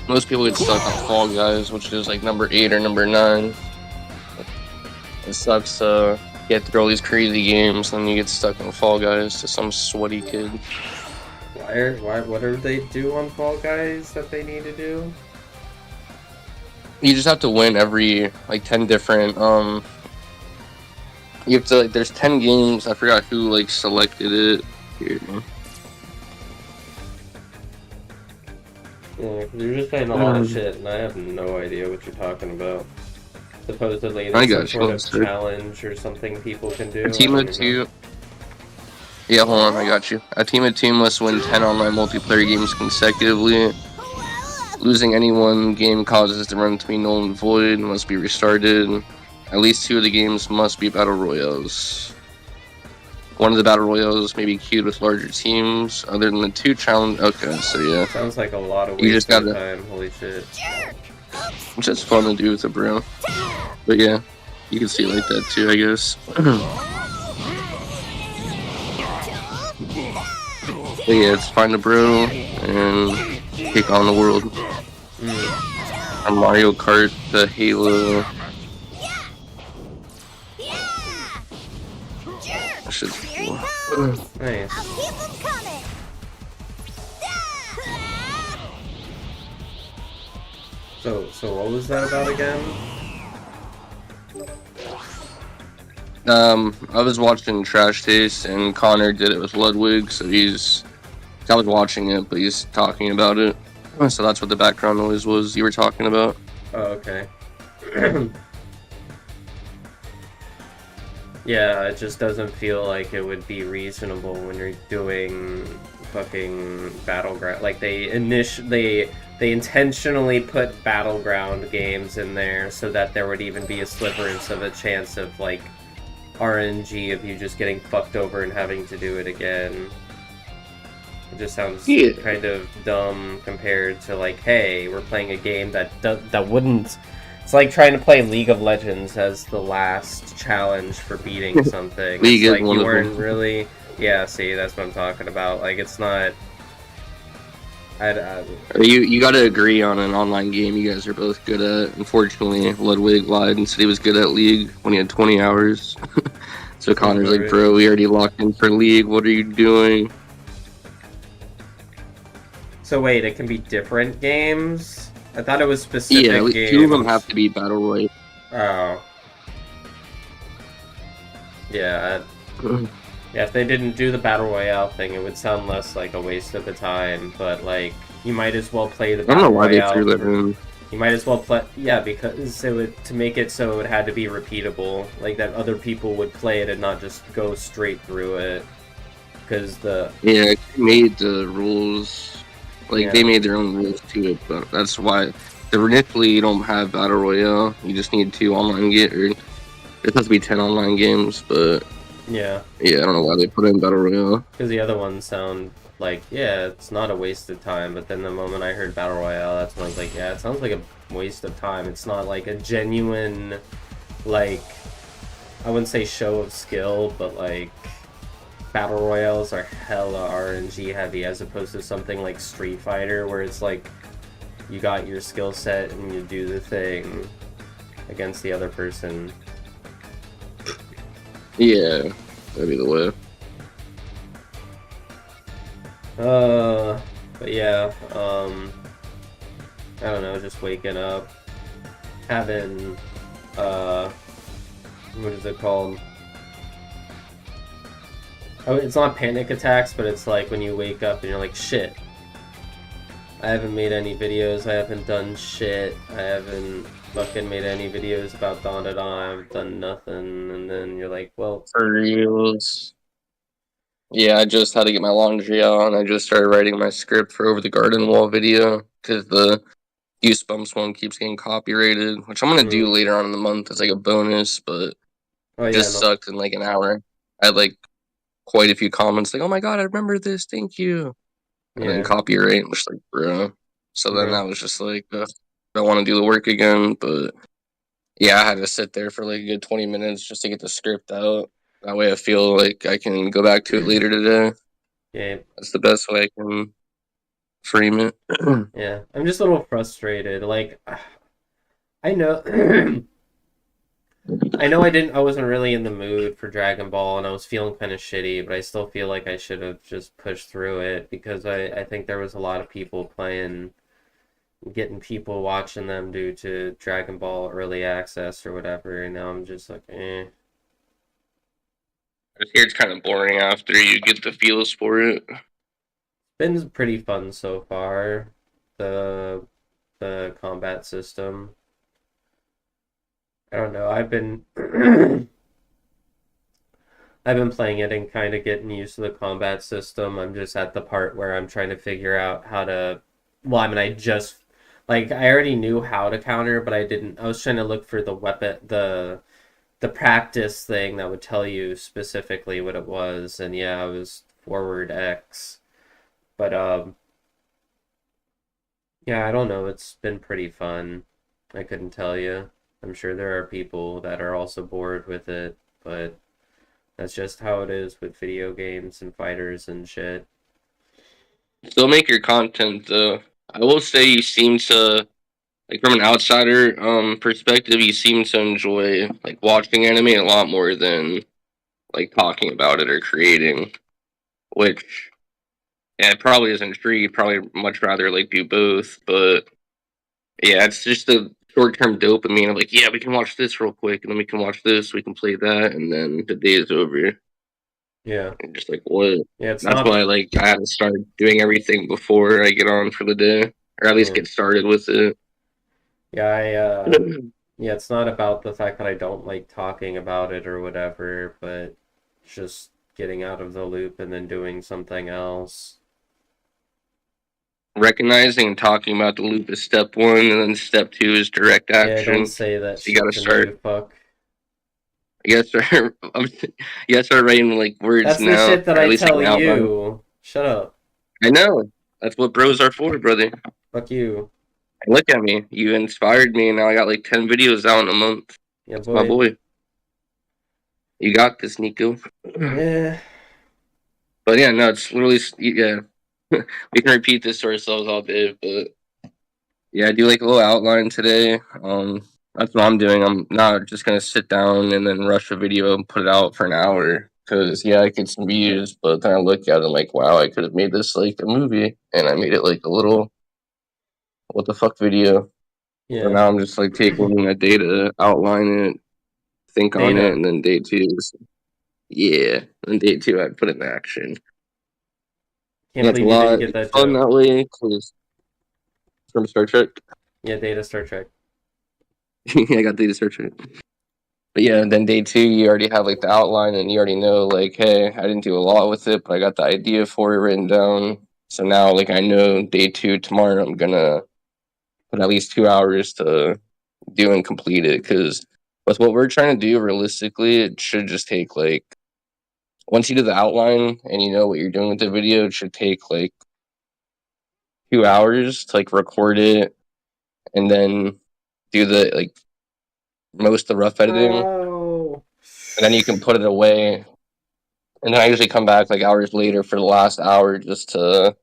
Speaker 11: Most people get stuck on Fall Guys, which is like number 8 or number 9. It sucks, you have to throw all these crazy games, and you get stuck on Fall Guys to some sweaty kid.
Speaker 3: What do they do on Fall Guys that they need to do?
Speaker 11: You just have to win every, like, 10 different, you have to, like, there's 10 games, I forgot who, like, selected it. Here.
Speaker 3: Yeah, you're just saying a lot of shit, and I have no idea what you're talking about. Supposedly, there's some sort of challenge or something people can do.
Speaker 11: A team of 2. Yeah, hold on, I got you. A team of 2 must win 10 online multiplayer games consecutively. Losing any one game causes the run to be null and void and must be restarted. At least 2 of the games must be battle royales. One of the battle royales may be queued with larger teams. Other than the 2 challenge, okay, so yeah.
Speaker 3: Sounds like a lot of
Speaker 11: you just gotta
Speaker 3: time. Holy shit.
Speaker 11: Which is fun to do with a bro. But yeah, you can see it like that too, I guess. But yeah, it's find a bro and take on the world. From Mario Kart to Halo. That shit's cool.
Speaker 3: Nice. So what was that about again?
Speaker 11: I was watching Trash Taste, and Connor did it with Ludwig, so I was watching it, but he's talking about it. So that's what the background noise was you were talking about.
Speaker 3: Oh, okay. Yeah, it just doesn't feel like it would be reasonable when you're doing fucking Battleground. Like, they intentionally put Battleground games in there so that there would even be a sliverance of a chance of, like, RNG of you just getting fucked over and having to do it again. It just sounds kind of dumb compared to, like, hey, we're playing a game that wouldn't... It's like trying to play League of Legends as the last challenge for beating something.
Speaker 11: League
Speaker 3: it's
Speaker 11: is
Speaker 3: like
Speaker 11: one
Speaker 3: you
Speaker 11: of
Speaker 3: weren't
Speaker 11: them.
Speaker 3: really... Yeah, see, that's what I'm talking about. Like, it's not...
Speaker 11: You gotta agree on an online game you guys are both good at. Unfortunately, Ludwig lied and said he was good at League when he had 20 hours. So Connor's like, bro, we already locked in for League, what are you doing?
Speaker 3: So wait, it can be different games? I thought it was specific games.
Speaker 11: Yeah, 2 of them have to be Battle Royale.
Speaker 3: Oh. Yeah, yeah, if they didn't do the Battle Royale thing, it would sound less like a waste of the time, but, like, you might as well play the Battle Royale.
Speaker 11: I don't know why they threw that in.
Speaker 3: You might as well play... Yeah, because it would, to make it so it had to be repeatable. Like, that other people would play it and not just go straight through it. Because the...
Speaker 11: Yeah, they made the rules... Like, they made their own rules to it, but that's why... Initially, you don't have Battle Royale. You just need 2 online games. It has to be 10 online games, but...
Speaker 3: Yeah.
Speaker 11: Yeah, I don't know why they put in Battle Royale.
Speaker 3: Because the other ones sound like, yeah, it's not a waste of time, but then the moment I heard Battle Royale, that's when I was like, yeah, it sounds like a waste of time. It's not like a genuine, like, I wouldn't say show of skill, but like, Battle Royales are hella RNG heavy as opposed to something like Street Fighter, where it's like, you got your skill set and you do the thing against the other person.
Speaker 11: Yeah, that'd be the way.
Speaker 3: But yeah, I don't know, just waking up, having, what is it called? Oh, it's not panic attacks, but it's like when you wake up and you're like, shit. I haven't made any videos, I haven't done shit, I haven't fucking made any videos about Dawn to Dawn, I've done nothing, and then you're like, well...
Speaker 11: For reals. Yeah, I just had to get my laundry out, and I just started writing my script for Over the Garden Wall video, because the Goosebumps one keeps getting copyrighted, which I'm gonna do later on in the month as like a bonus, but it just sucked in like an hour. I had like quite a few comments like, oh my god, I remember this, thank you. And then copyright, which like, bro. So then I was just like, I want to do the work again, but yeah, I had to sit there for like a good 20 minutes just to get the script out. That way I feel like I can go back to it later today.
Speaker 3: Yeah.
Speaker 11: That's the best way I can frame it.
Speaker 3: Yeah, I'm just a little frustrated. Like, I know... I wasn't really in the mood for Dragon Ball, and I was feeling kind of shitty, but I still feel like I should have just pushed through it, because I think there was a lot of people playing, getting people watching them due to Dragon Ball Early Access or whatever, and now I'm just like, eh.
Speaker 11: I hear it's kind of boring after you get the feels for it.
Speaker 3: It's been pretty fun so far, the combat system. I don't know, I've been playing it and kind of getting used to the combat system. I'm just at the part where I'm trying to figure out how to... Well, I mean, I already knew how to counter, but I was trying to look for the weapon, the practice thing that would tell you specifically what it was, and yeah, it was forward X. But, yeah, I don't know, it's been pretty fun. I couldn't tell you. I'm sure there are people that are also bored with it, but that's just how it is with video games and fighters and shit.
Speaker 11: Still make your content, though. I will say you seem to, like, from an outsider perspective, you seem to enjoy, like, watching anime a lot more than, like, talking about it or creating, which, yeah, it probably isn't true. You'd probably much rather, like, do both, but, yeah, it's just a short-term dopamine of, like, yeah, we can watch this real quick, and then we can watch this, we can play that, and then the day is over.
Speaker 3: Yeah.
Speaker 11: And just like, what?
Speaker 3: Yeah,
Speaker 11: that's why, like, I had to start doing everything before I get on for the day, or at least get started with it.
Speaker 3: Yeah, yeah, it's not about the fact that I don't like talking about it or whatever, but just getting out of the loop and then doing something else.
Speaker 11: Recognizing and talking about the loop is step one, and then step two is direct action.
Speaker 3: Yeah, don't say that
Speaker 11: so you gotta start.
Speaker 3: Me, fuck.
Speaker 11: You gotta start writing like words
Speaker 3: That's
Speaker 11: now.
Speaker 3: That's the shit that I tell
Speaker 11: like,
Speaker 3: you. Shut up.
Speaker 11: I know. That's what bros are for, brother.
Speaker 3: Fuck you.
Speaker 11: Look at me. You inspired me, and now I got like 10 videos out in a month.
Speaker 3: Yeah,
Speaker 11: boy. My boy. You got this, Nico.
Speaker 3: Yeah.
Speaker 11: But yeah, no, it's literally, yeah. We can repeat this to ourselves all day, but yeah, I do like a little outline today. That's what I'm doing. I'm not just gonna sit down and then rush a video and put it out for an hour. Cause yeah, I get some views, but then I look at it and like, wow, I could have made this like a movie, and I made it like a little what the fuck video. Yeah. So now I'm just like taking a day to outline it, think on it, and then day two. Yeah, and day two I put it in action.
Speaker 3: Can't believe you didn't get that
Speaker 11: fun that way, cause from Star Trek.
Speaker 3: Yeah, Data Star Trek.
Speaker 11: Yeah, I got Data Star Trek. But yeah, and then day two, you already have like the outline, and you already know like, hey, I didn't do a lot with it, but I got the idea for it written down. So now, like, I know day two tomorrow, I'm gonna put at least 2 hours to do and complete it. Because with what we're trying to do, realistically, it should just take like, once you do the outline and you know what you're doing with the video, it should take like 2 hours to like record it and then do the like most of the rough editing. And then you can put it away. And then I usually come back like hours later for the last hour just to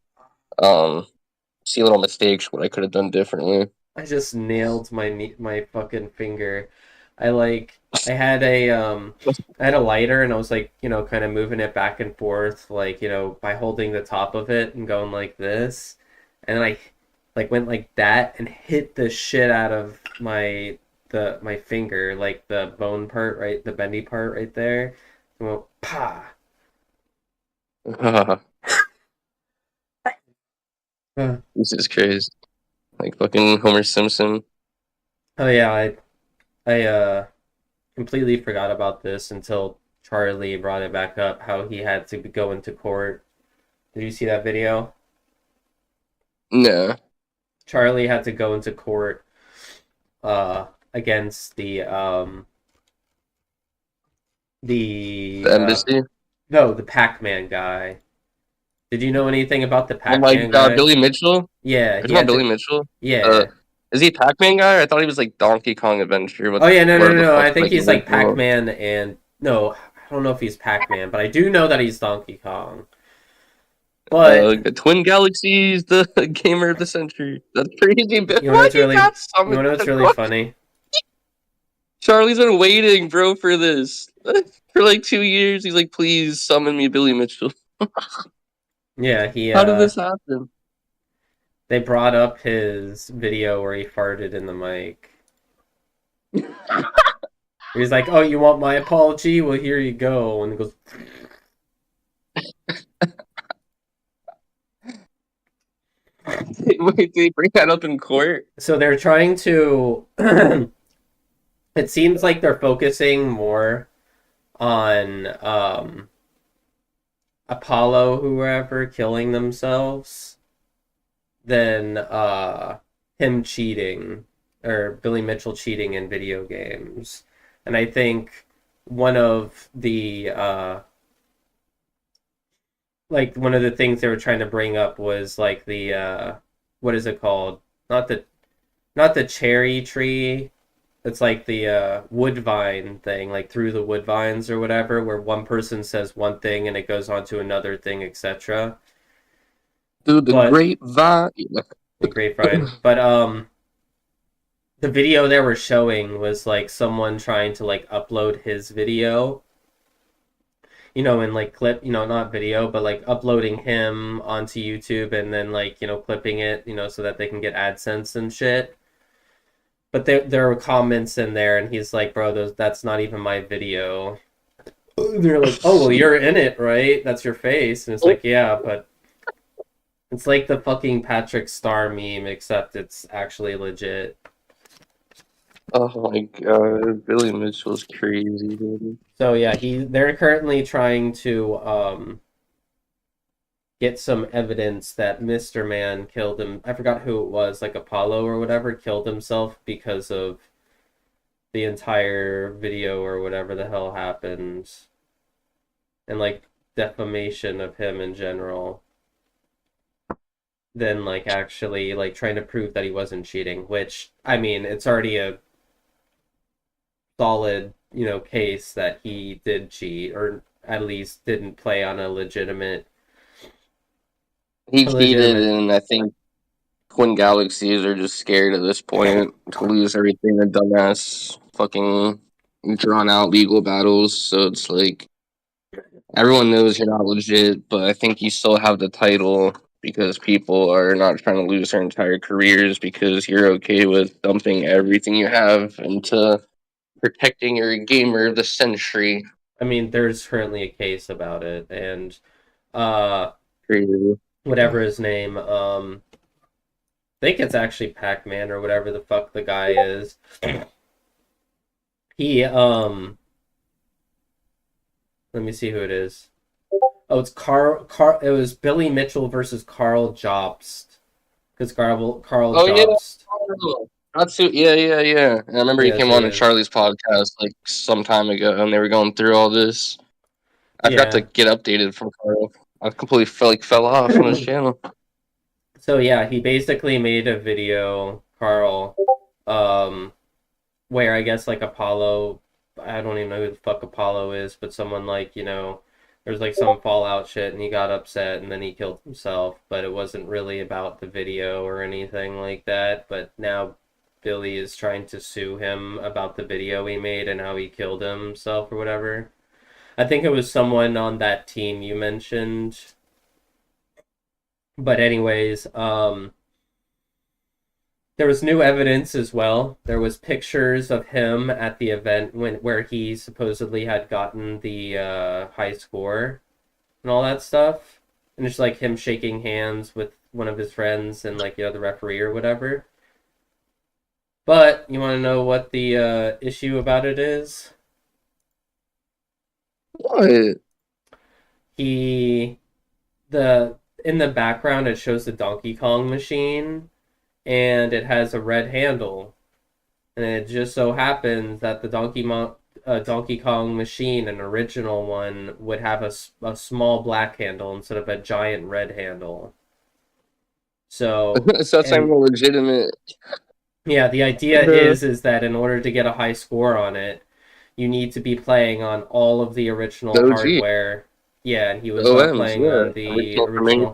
Speaker 11: see little mistakes, what I could have done differently.
Speaker 3: I just nailed my fucking finger. I had a lighter, and I was like, you know, kind of moving it back and forth, like, you know, by holding the top of it and going like this, and then I like went like that and hit the shit out of my finger, like the bone part, right, the bendy part right there, and went, pa.
Speaker 11: Jesus Christ. Like fucking Homer Simpson.
Speaker 3: Oh yeah, I completely forgot about this until Charlie brought it back up, how he had to go into court. Did you see that video?
Speaker 11: No.
Speaker 3: Charlie had to go into court against the
Speaker 11: The embassy?
Speaker 3: no, the Pac-Man guy. Did you know anything about the
Speaker 11: Oh my
Speaker 3: Pac-Man
Speaker 11: god,
Speaker 3: guy?
Speaker 11: Billy Mitchell?
Speaker 3: Yeah,
Speaker 11: Are
Speaker 3: he
Speaker 11: you talking
Speaker 3: had
Speaker 11: about Billy
Speaker 3: to,
Speaker 11: Mitchell?
Speaker 3: yeah.
Speaker 11: Is he Pac-Man guy? I thought he was like Donkey Kong Adventure.
Speaker 3: Oh yeah, no, no,
Speaker 11: Whatever
Speaker 3: no,
Speaker 11: the
Speaker 3: no.
Speaker 11: fuck,
Speaker 3: I think
Speaker 11: like,
Speaker 3: he's like
Speaker 11: original.
Speaker 3: Pac-Man and no, I don't know if he's Pac-Man, but I do know that he's Donkey Kong. But
Speaker 11: The Twin Galaxies, the gamer of the century. That's crazy.
Speaker 3: you know
Speaker 11: Why
Speaker 3: what's
Speaker 11: you
Speaker 3: really,
Speaker 11: got
Speaker 3: you know
Speaker 11: summoned?
Speaker 3: what's really funny?
Speaker 11: Charlie's been waiting, bro, for this for like 2 years. He's like, please summon me, Billy Mitchell.
Speaker 3: Yeah, he
Speaker 11: How did this happen?
Speaker 3: they brought up his video where he farted in the mic. He's like, "Oh, you want my apology? Well, here you go." And he goes,
Speaker 11: Wait, did they bring that up in court?
Speaker 3: so they're trying to it seems like they're focusing more on Apollo, whoever, killing themselves than him cheating or Billy Mitchell cheating in video games. And I think one of the like one of the things they were trying to bring up was like the what is it called? Not the cherry tree. It's like the woodvine thing, like through the woodvines or whatever, where one person says one thing and it goes on to another thing, etc.
Speaker 11: Dude, the grapevine.
Speaker 3: The grapevine. But the video they were showing was like someone trying to like upload his video, you know, in like clip, you know, not video, but like uploading him onto YouTube and then like, you know, clipping it, you know, so that they can get AdSense and shit. But there were comments in there, and he's like, "Bro, that's not even my video." They're like, "Oh, well, you're in it, right? That's your face." And it's like, "Yeah, but it's like the fucking Patrick Star meme, except it's actually legit."
Speaker 11: Oh my god, Billy Mitchell's crazy, dude.
Speaker 3: So yeah, they're currently trying to get some evidence that Mr. Man killed him. I forgot who it was, like Apollo or whatever, killed himself because of the entire video or whatever the hell happened. And like defamation of him in general. Than like actually like trying to prove that he wasn't cheating, which I mean, it's already a solid, you know, case that he did cheat or at least didn't play on a legitimate.
Speaker 11: He cheated, and I think Twin Galaxies are just scared at this point to lose everything in dumbass fucking drawn out legal battles. So it's like everyone knows you're not legit, but I think you still have the title because people are not trying to lose their entire careers because you're okay with dumping everything you have into protecting your gamer of the century.
Speaker 3: I mean, there's currently a case about it, and
Speaker 11: Crazy.
Speaker 3: Whatever his name, I think it's actually Pac-Man or whatever the fuck the guy is. He let me see who it is. Oh, it's Carl. It was Billy Mitchell versus Carl Jobst. Because Carl Jobst.
Speaker 11: Yeah. And I remember he came on Charlie's podcast like some time ago, and they were going through all this. I forgot to get updated from Carl. I completely fell off on his channel.
Speaker 3: So yeah, he basically made a video, Carl, where I guess like Apollo, I don't even know who the fuck Apollo is, but someone like, you know, there's like some Fallout shit and he got upset and then he killed himself, but it wasn't really about the video or anything like that. But now Billy is trying to sue him about the video he made and how he killed himself or whatever. I think it was someone on that team you mentioned. But anyways, there was new evidence as well. There was pictures of him at the event where he supposedly had gotten the high score. and all that stuff. And it's like him shaking hands with one of his friends and like, the referee or whatever. But you want to know what the issue about it is?
Speaker 11: What?
Speaker 3: In the background it shows the Donkey Kong machine, and it has a red handle. And it just so happens that the Donkey Kong machine, an original one, would have a small black handle instead of a giant red handle. So
Speaker 11: So it's like more legitimate.
Speaker 3: Yeah, the idea is that in order to get a high score on it, you need to be playing on all of the original hardware. Yeah, and he was not playing on the original.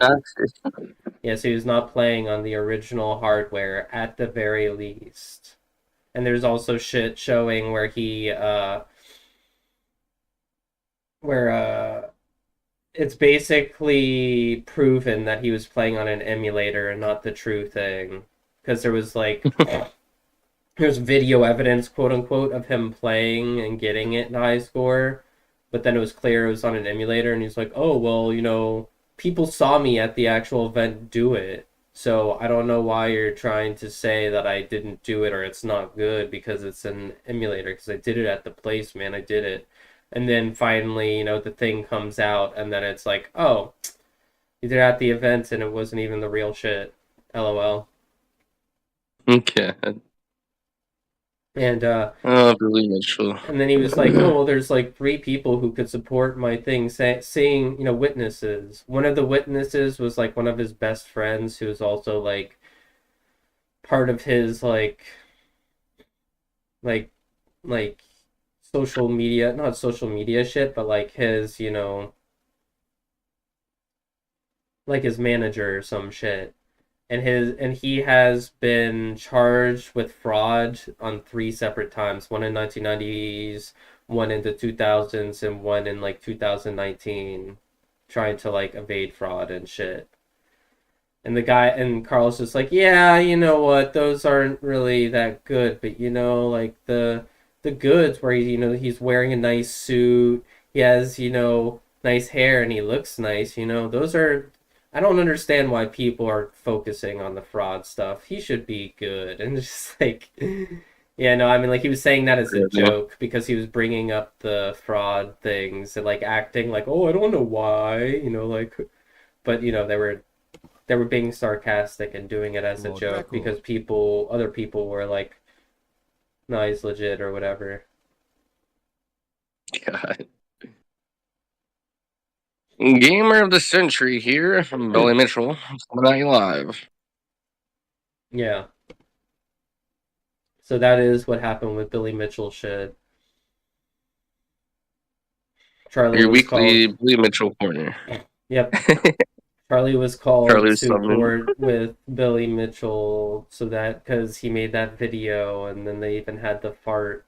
Speaker 3: Yeah, so he was not playing on the original hardware at the very least. And there's also shit showing where it's basically proven that he was playing on an emulator and not the true thing. Because there was like, there's video evidence, quote unquote, of him playing and getting it in high score. But then it was clear it was on an emulator, and he's like, oh, well, people saw me at the actual event do it. So I don't know why you're trying to say that I didn't do it or it's not good because it's an emulator. Because I did it at the place, man. I did it. And then finally, the thing comes out, and then it's like, oh, you did it at the event, and it wasn't even the real shit. LOL.
Speaker 11: Okay.
Speaker 3: And
Speaker 11: Billy Mitchell.
Speaker 3: And then he was like, oh, well, there's like 3 people who could support my thing, seeing, witnesses. One of the witnesses was like one of his best friends who was also like part of his like social media, not social media shit, but like his, like his manager or some shit. And he has been charged with fraud on 3 separate times. One in 1990s, one in the 2000s, and one in like 2019, trying to like evade fraud and shit. And Carl's just like, yeah, you know what? Those aren't really that good, but like the goods where he's wearing a nice suit, he has nice hair, and he looks nice. Those are. I don't understand why people are focusing on the fraud stuff. He should be good. And just like, yeah, no, I mean, like he was saying that as a joke because he was bringing up the fraud things and like acting like, oh, I don't know why, but they were being sarcastic and doing it as a joke because other people were like, no, he's legit or whatever.
Speaker 11: God. Gamer of the Century here from Billy Mitchell. Coming at you live.
Speaker 3: Yeah. So that is what happened with Billy Mitchell shit. Charlie
Speaker 11: Your weekly Billy Mitchell corner.
Speaker 3: Yep. Charlie was called to court with Billy Mitchell because he made that video, and then they even had the fart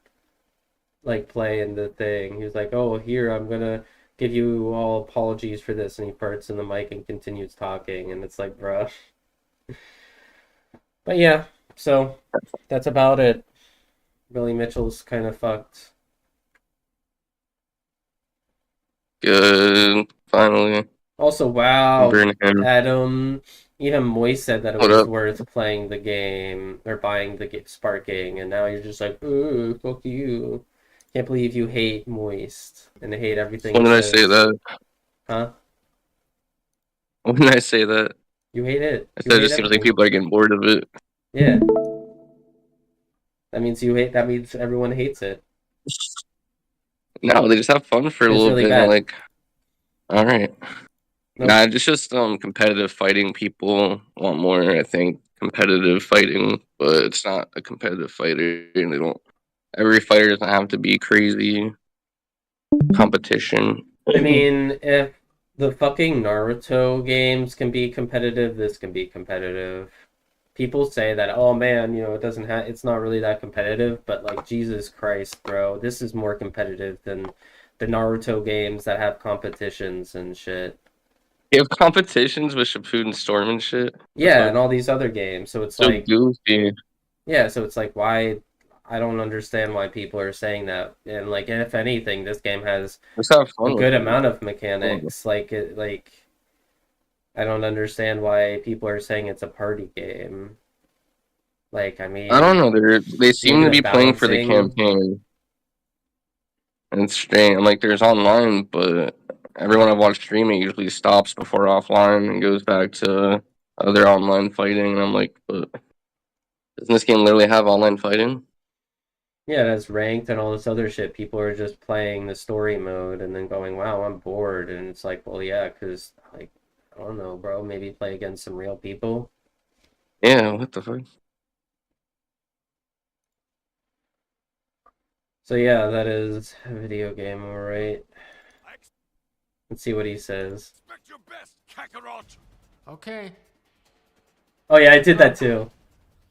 Speaker 3: like play in the thing. He was like, oh, here, I'm gonna give you all apologies for this, and he farts in the mic and continues talking, and it's like, bruh. But yeah, so that's about it. Billy Mitchell's kind of fucked.
Speaker 11: Good, finally.
Speaker 3: Also, wow, Adam, even Moist said that it was worth playing the game, or buying the Spark game, and now you're just like, ooh, fuck you. Can't believe you hate Moist and hate everything.
Speaker 11: When did I say that?
Speaker 3: Huh?
Speaker 11: When did I say that?
Speaker 3: You hate it.
Speaker 11: I said it just seems like people are getting bored of it.
Speaker 3: Yeah. That means everyone hates it.
Speaker 11: No, they just have fun for a little bit. Like, all right. Nope. Nah, it's just competitive fighting. People want more, I think, competitive fighting, but it's not a competitive fighter, and they don't. Every fighter doesn't have to be crazy competition.
Speaker 3: I mean, if the fucking Naruto games can be competitive, this can be competitive. People say that, oh man, it's not really that competitive, but like, Jesus Christ, bro, this is more competitive than the Naruto games that have competitions and shit.
Speaker 11: You have competitions with Shippuden Storm and shit?
Speaker 3: Yeah, and all these other games, so it's like...
Speaker 11: goofy.
Speaker 3: Yeah, so it's like, why... I don't understand why people are saying that. And like, if anything, this game has
Speaker 11: Let's have fun
Speaker 3: a
Speaker 11: with
Speaker 3: good
Speaker 11: it.
Speaker 3: amount of mechanics. Like I don't understand why people are saying it's a party game. Like, I mean,
Speaker 11: I don't know. They seem to
Speaker 3: maybe
Speaker 11: be
Speaker 3: the
Speaker 11: playing for the
Speaker 3: balancing.
Speaker 11: campaign. And it's strange. I'm like, there's online, but everyone I've watched streaming usually stops before offline and goes back to other online fighting. And I'm like, but doesn't this game literally have online fighting?
Speaker 3: Yeah, that's ranked and all this other shit. People are just playing the story mode and then going, wow, I'm bored. And it's like, well, yeah, because, like, I don't know, bro. Maybe play against some real people.
Speaker 11: Yeah, what the fuck?
Speaker 3: So, yeah, that is a video game, alright. Let's see what he says.
Speaker 6: Expect your best, Kakarot.
Speaker 12: Okay.
Speaker 3: Oh, yeah, I did that too.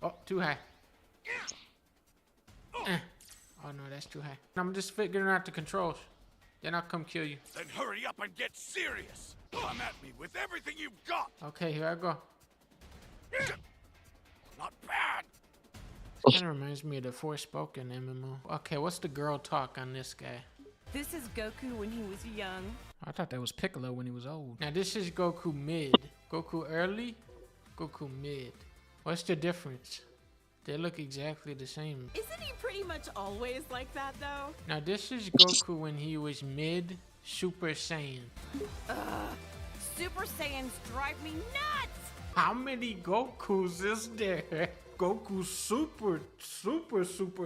Speaker 12: Oh, too high. Oh no, that's too high. I'm just figuring out the controls. Then I'll come kill you.
Speaker 6: Then hurry up and get serious. Come at me with everything you've got.
Speaker 12: Okay, here I go.
Speaker 6: Not bad.
Speaker 12: Kind of reminds me of the Forspoken MMO. Okay, what's the girl talk on this guy?
Speaker 13: This is Goku when he was young.
Speaker 12: I thought that was Piccolo when he was old. Now this is Goku mid. Goku early, Goku mid. What's the difference? They look exactly the same.
Speaker 13: Isn't he pretty much always like that though?
Speaker 12: Now this is Goku when he was mid Super Saiyan.
Speaker 13: Super Saiyans drive me nuts!
Speaker 12: How many Gokus is there? Goku Super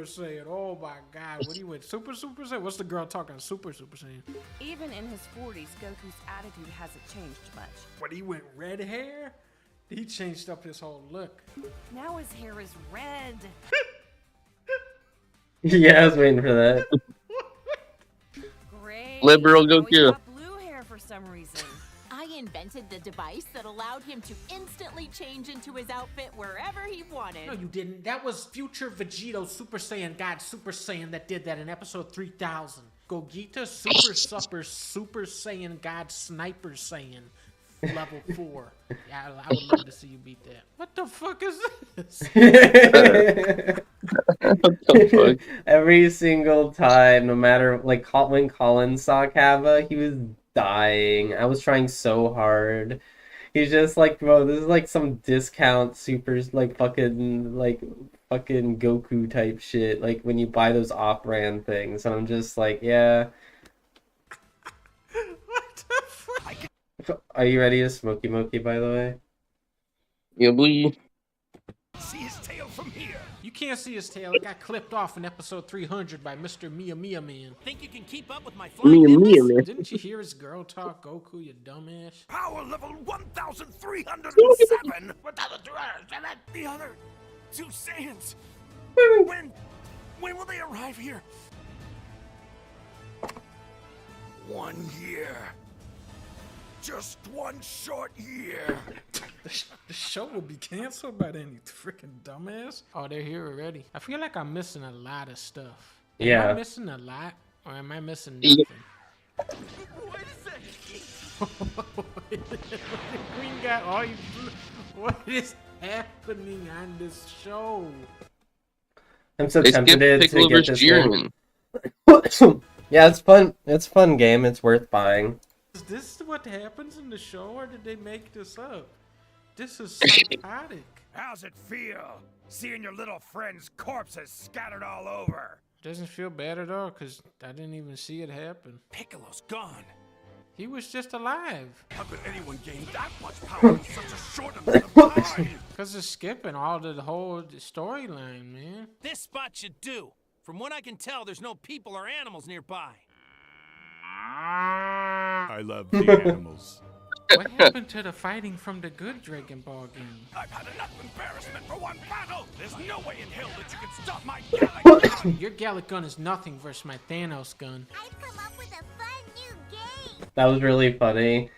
Speaker 12: Saiyan. Oh my god. What do you went Super Saiyan? What's the girl talking Super Saiyan?
Speaker 13: Even in his 40s, Goku's attitude hasn't changed much.
Speaker 12: What, he went red hair? He changed up his whole look.
Speaker 13: Now his hair is red.
Speaker 3: Yeah, I was waiting for that.
Speaker 13: Great.
Speaker 11: Liberal
Speaker 13: Now he's
Speaker 11: Goku.
Speaker 13: got blue hair for some reason.
Speaker 14: I invented the device that allowed him to instantly change into his outfit wherever he wanted.
Speaker 12: No, you didn't. That was future Vegito Super Saiyan God Super Saiyan that did that in episode 3000. Gogeta Super Saiyan God Sniper Saiyan. Level 4. Yeah, I would love to see you beat that. What the fuck is this?
Speaker 11: What the fuck?
Speaker 3: Every single time, no matter, like, when Colin saw Kava, he was dying. I was trying so hard. He's just like, bro, this is like some discount like fucking Goku type shit. Like when you buy those off-brand things, and I'm just like, yeah.
Speaker 12: What the fuck?
Speaker 3: Are you ready to Smokey Mokey, by the way?
Speaker 11: Yeah, boy.
Speaker 6: See his tail from here.
Speaker 12: You can't see his tail. It got clipped off in episode 300 by Mr. Mia Man.
Speaker 6: Think you can keep up with my flying
Speaker 11: Mia, man.
Speaker 12: Didn't you hear his girl talk, Goku, you dumbass?
Speaker 6: Power level 1,307. 1,307. The other two Saiyans. When will they arrive here? 1 year. Just 1 short year.
Speaker 12: The show will be canceled by then, you freaking dumbass. Oh, they're here already. I feel like I'm missing a lot of stuff.
Speaker 3: Yeah.
Speaker 12: Am I missing a lot, or am I missing nothing?
Speaker 6: Wait a second.
Speaker 12: Green guy, all you. What is happening on this show?
Speaker 3: I'm so
Speaker 11: They
Speaker 3: tempted
Speaker 11: skipped
Speaker 3: to
Speaker 11: Piccolo
Speaker 3: get
Speaker 11: vs.
Speaker 3: this
Speaker 11: Jiren.
Speaker 3: game. Yeah, it's fun. It's a fun game. It's worth buying.
Speaker 12: Is this what happens in the show, or did they make this up? This is psychotic.
Speaker 6: How's it feel? Seeing your little friend's corpses scattered all over.
Speaker 12: Doesn't feel bad at all, because I didn't even see it happen.
Speaker 6: Piccolo's gone.
Speaker 12: He was just alive.
Speaker 6: How could anyone gain that much power in such a short amount of time?
Speaker 12: Because it's skipping all the whole storyline, man.
Speaker 6: This spot should do. From what I can tell, there's no people or animals nearby.
Speaker 5: I love the animals.
Speaker 12: What happened to the fighting from the good Dragon Ball game?
Speaker 6: I've had enough embarrassment for one battle. There's no way in hell that you can stop my Gallic gun.
Speaker 12: Your Gallic gun is nothing versus my Thanos gun.
Speaker 14: I've come up with a fun new game.
Speaker 3: That was really funny.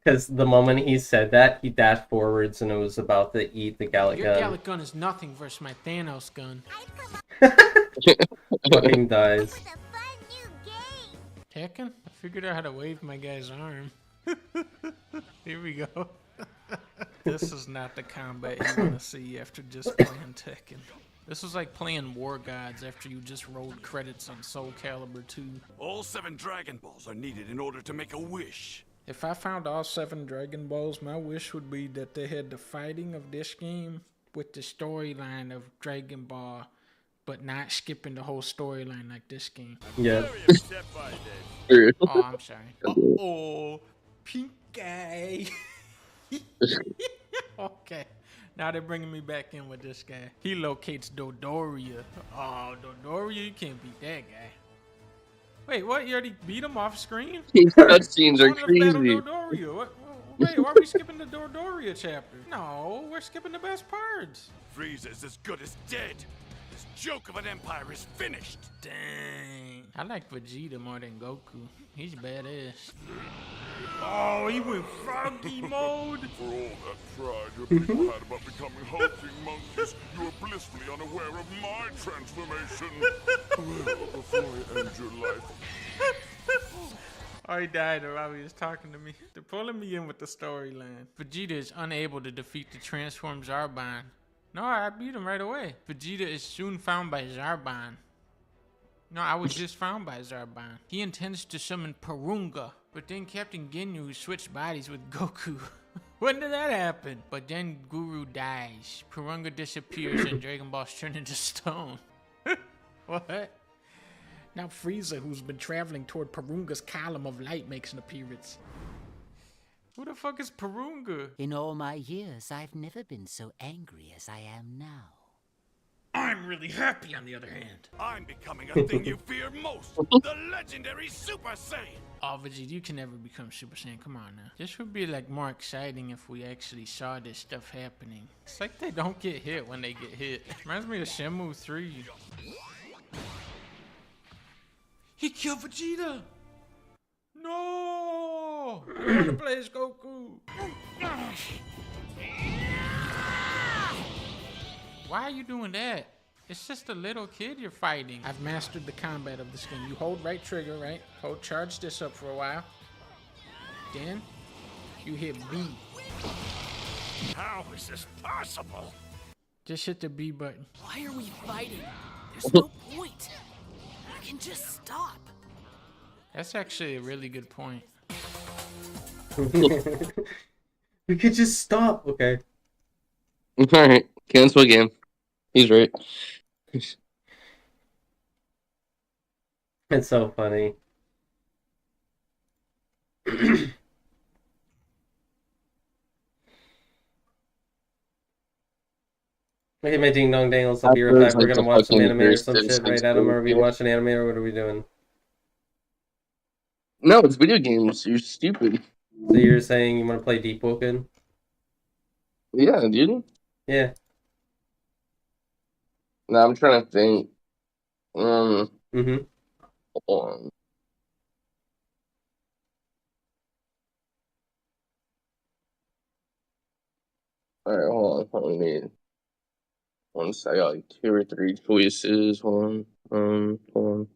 Speaker 3: Because the moment he said that, he dashed forwards and it was about to eat the Gallic
Speaker 12: Your
Speaker 3: gun.
Speaker 12: Gallic gun is nothing versus my Thanos gun.
Speaker 3: Fucking dies.
Speaker 12: Tekken? I figured out how to wave my guy's arm. Here we go. This is not the combat you want to see after just playing Tekken. This was like playing War Gods after you just rolled credits on Soul Calibur 2.
Speaker 10: All 7 Dragon Balls are needed in order to make a wish.
Speaker 12: If I found all 7 Dragon Balls, my wish would be that they had the fighting of this game with the storyline of Dragon Ball, but not skipping the whole storyline like this game.
Speaker 3: Yeah.
Speaker 12: Oh, I'm sorry. Uh-oh. Pink guy. Okay. Now they're bringing me back in with this guy. He locates Dodoria. Oh, Dodoria, you can't beat that guy. Wait, what? You already beat him off screen?
Speaker 11: These cutscenes are crazy.
Speaker 12: Dodoria. Wait, why are we skipping the Dodoria chapter? No, we're skipping the best parts.
Speaker 10: Frieza's as good as dead. This joke of an empire is finished.
Speaker 12: Dang. I like Vegeta more than Goku. He's badass. Oh, he went froggy mode.
Speaker 10: For all that pride your people had about becoming hulking monkeys, you were blissfully unaware of my transformation. Well, before I end your life.
Speaker 12: Oh, he died while he was talking to me. They're pulling me in with the storyline. Vegeta is unable to defeat the transformed Zarbon. No, I beat him right away. Vegeta is soon found by Zarbon. No, I was just found by Zarbon. He intends to summon Porunga, but then Captain Ginyu switched bodies with Goku. When did that happen? But then Guru dies. Porunga disappears and Dragon Balls turn into stone. What? Now Frieza, who's been traveling toward Porunga's column of light, makes an appearance. Who the fuck is Porunga?
Speaker 1: In all my years, I've never been so angry as I am now.
Speaker 12: I'm really happy, on the other hand.
Speaker 10: I'm becoming a thing you fear most. The legendary Super Saiyan.
Speaker 12: Oh, Vegeta, you can never become Super Saiyan. Come on now. This would be like more exciting if we actually saw this stuff happening. It's like they don't get hit when they get hit. Reminds me of Shenmue 3. He killed Vegeta! No! I want to play as Goku! Why are you doing that? It's just a little kid you're fighting. I've mastered the combat of this game. You hold right trigger, right? Hold charge this up for a while. Then, you hit B.
Speaker 10: How is this possible?
Speaker 12: Just hit the B button.
Speaker 13: Why are we fighting? There's no point. We can just stop.
Speaker 12: That's actually a really good point.
Speaker 3: We could just stop. Okay.
Speaker 11: Alright, cancel game. He's right.
Speaker 3: It's so funny. Look at my ding dong dangles. I'll be right back. We're gonna watch some anime or some shit, right, Adam? Are we watching anime or what are we doing?
Speaker 11: No, it's video games. You're stupid.
Speaker 3: So you're saying you want to play Deepwokening?
Speaker 11: Yeah, dude.
Speaker 3: Yeah.
Speaker 11: No, I'm trying to think.
Speaker 3: Mm-hmm.
Speaker 11: Hold on. Alright, hold on. One second. I got like 2 or 3 choices. Hold on.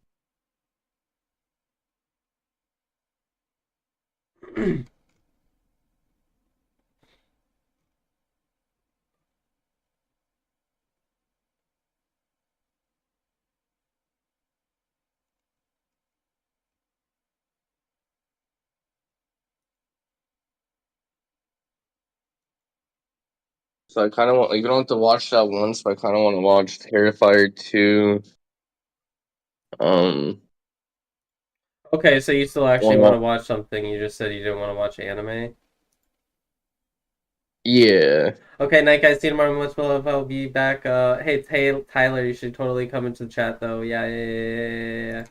Speaker 11: So I kind of want, like, you don't have to watch that once, but I kind of want to watch Terrifier 2.
Speaker 3: Okay, so you still actually want to watch something. You just said you didn't want to watch anime.
Speaker 11: Yeah.
Speaker 3: Okay, night guys. See you tomorrow. Much love. I'll be back. Hey, Tyler, you should totally come into the chat though. Yeah.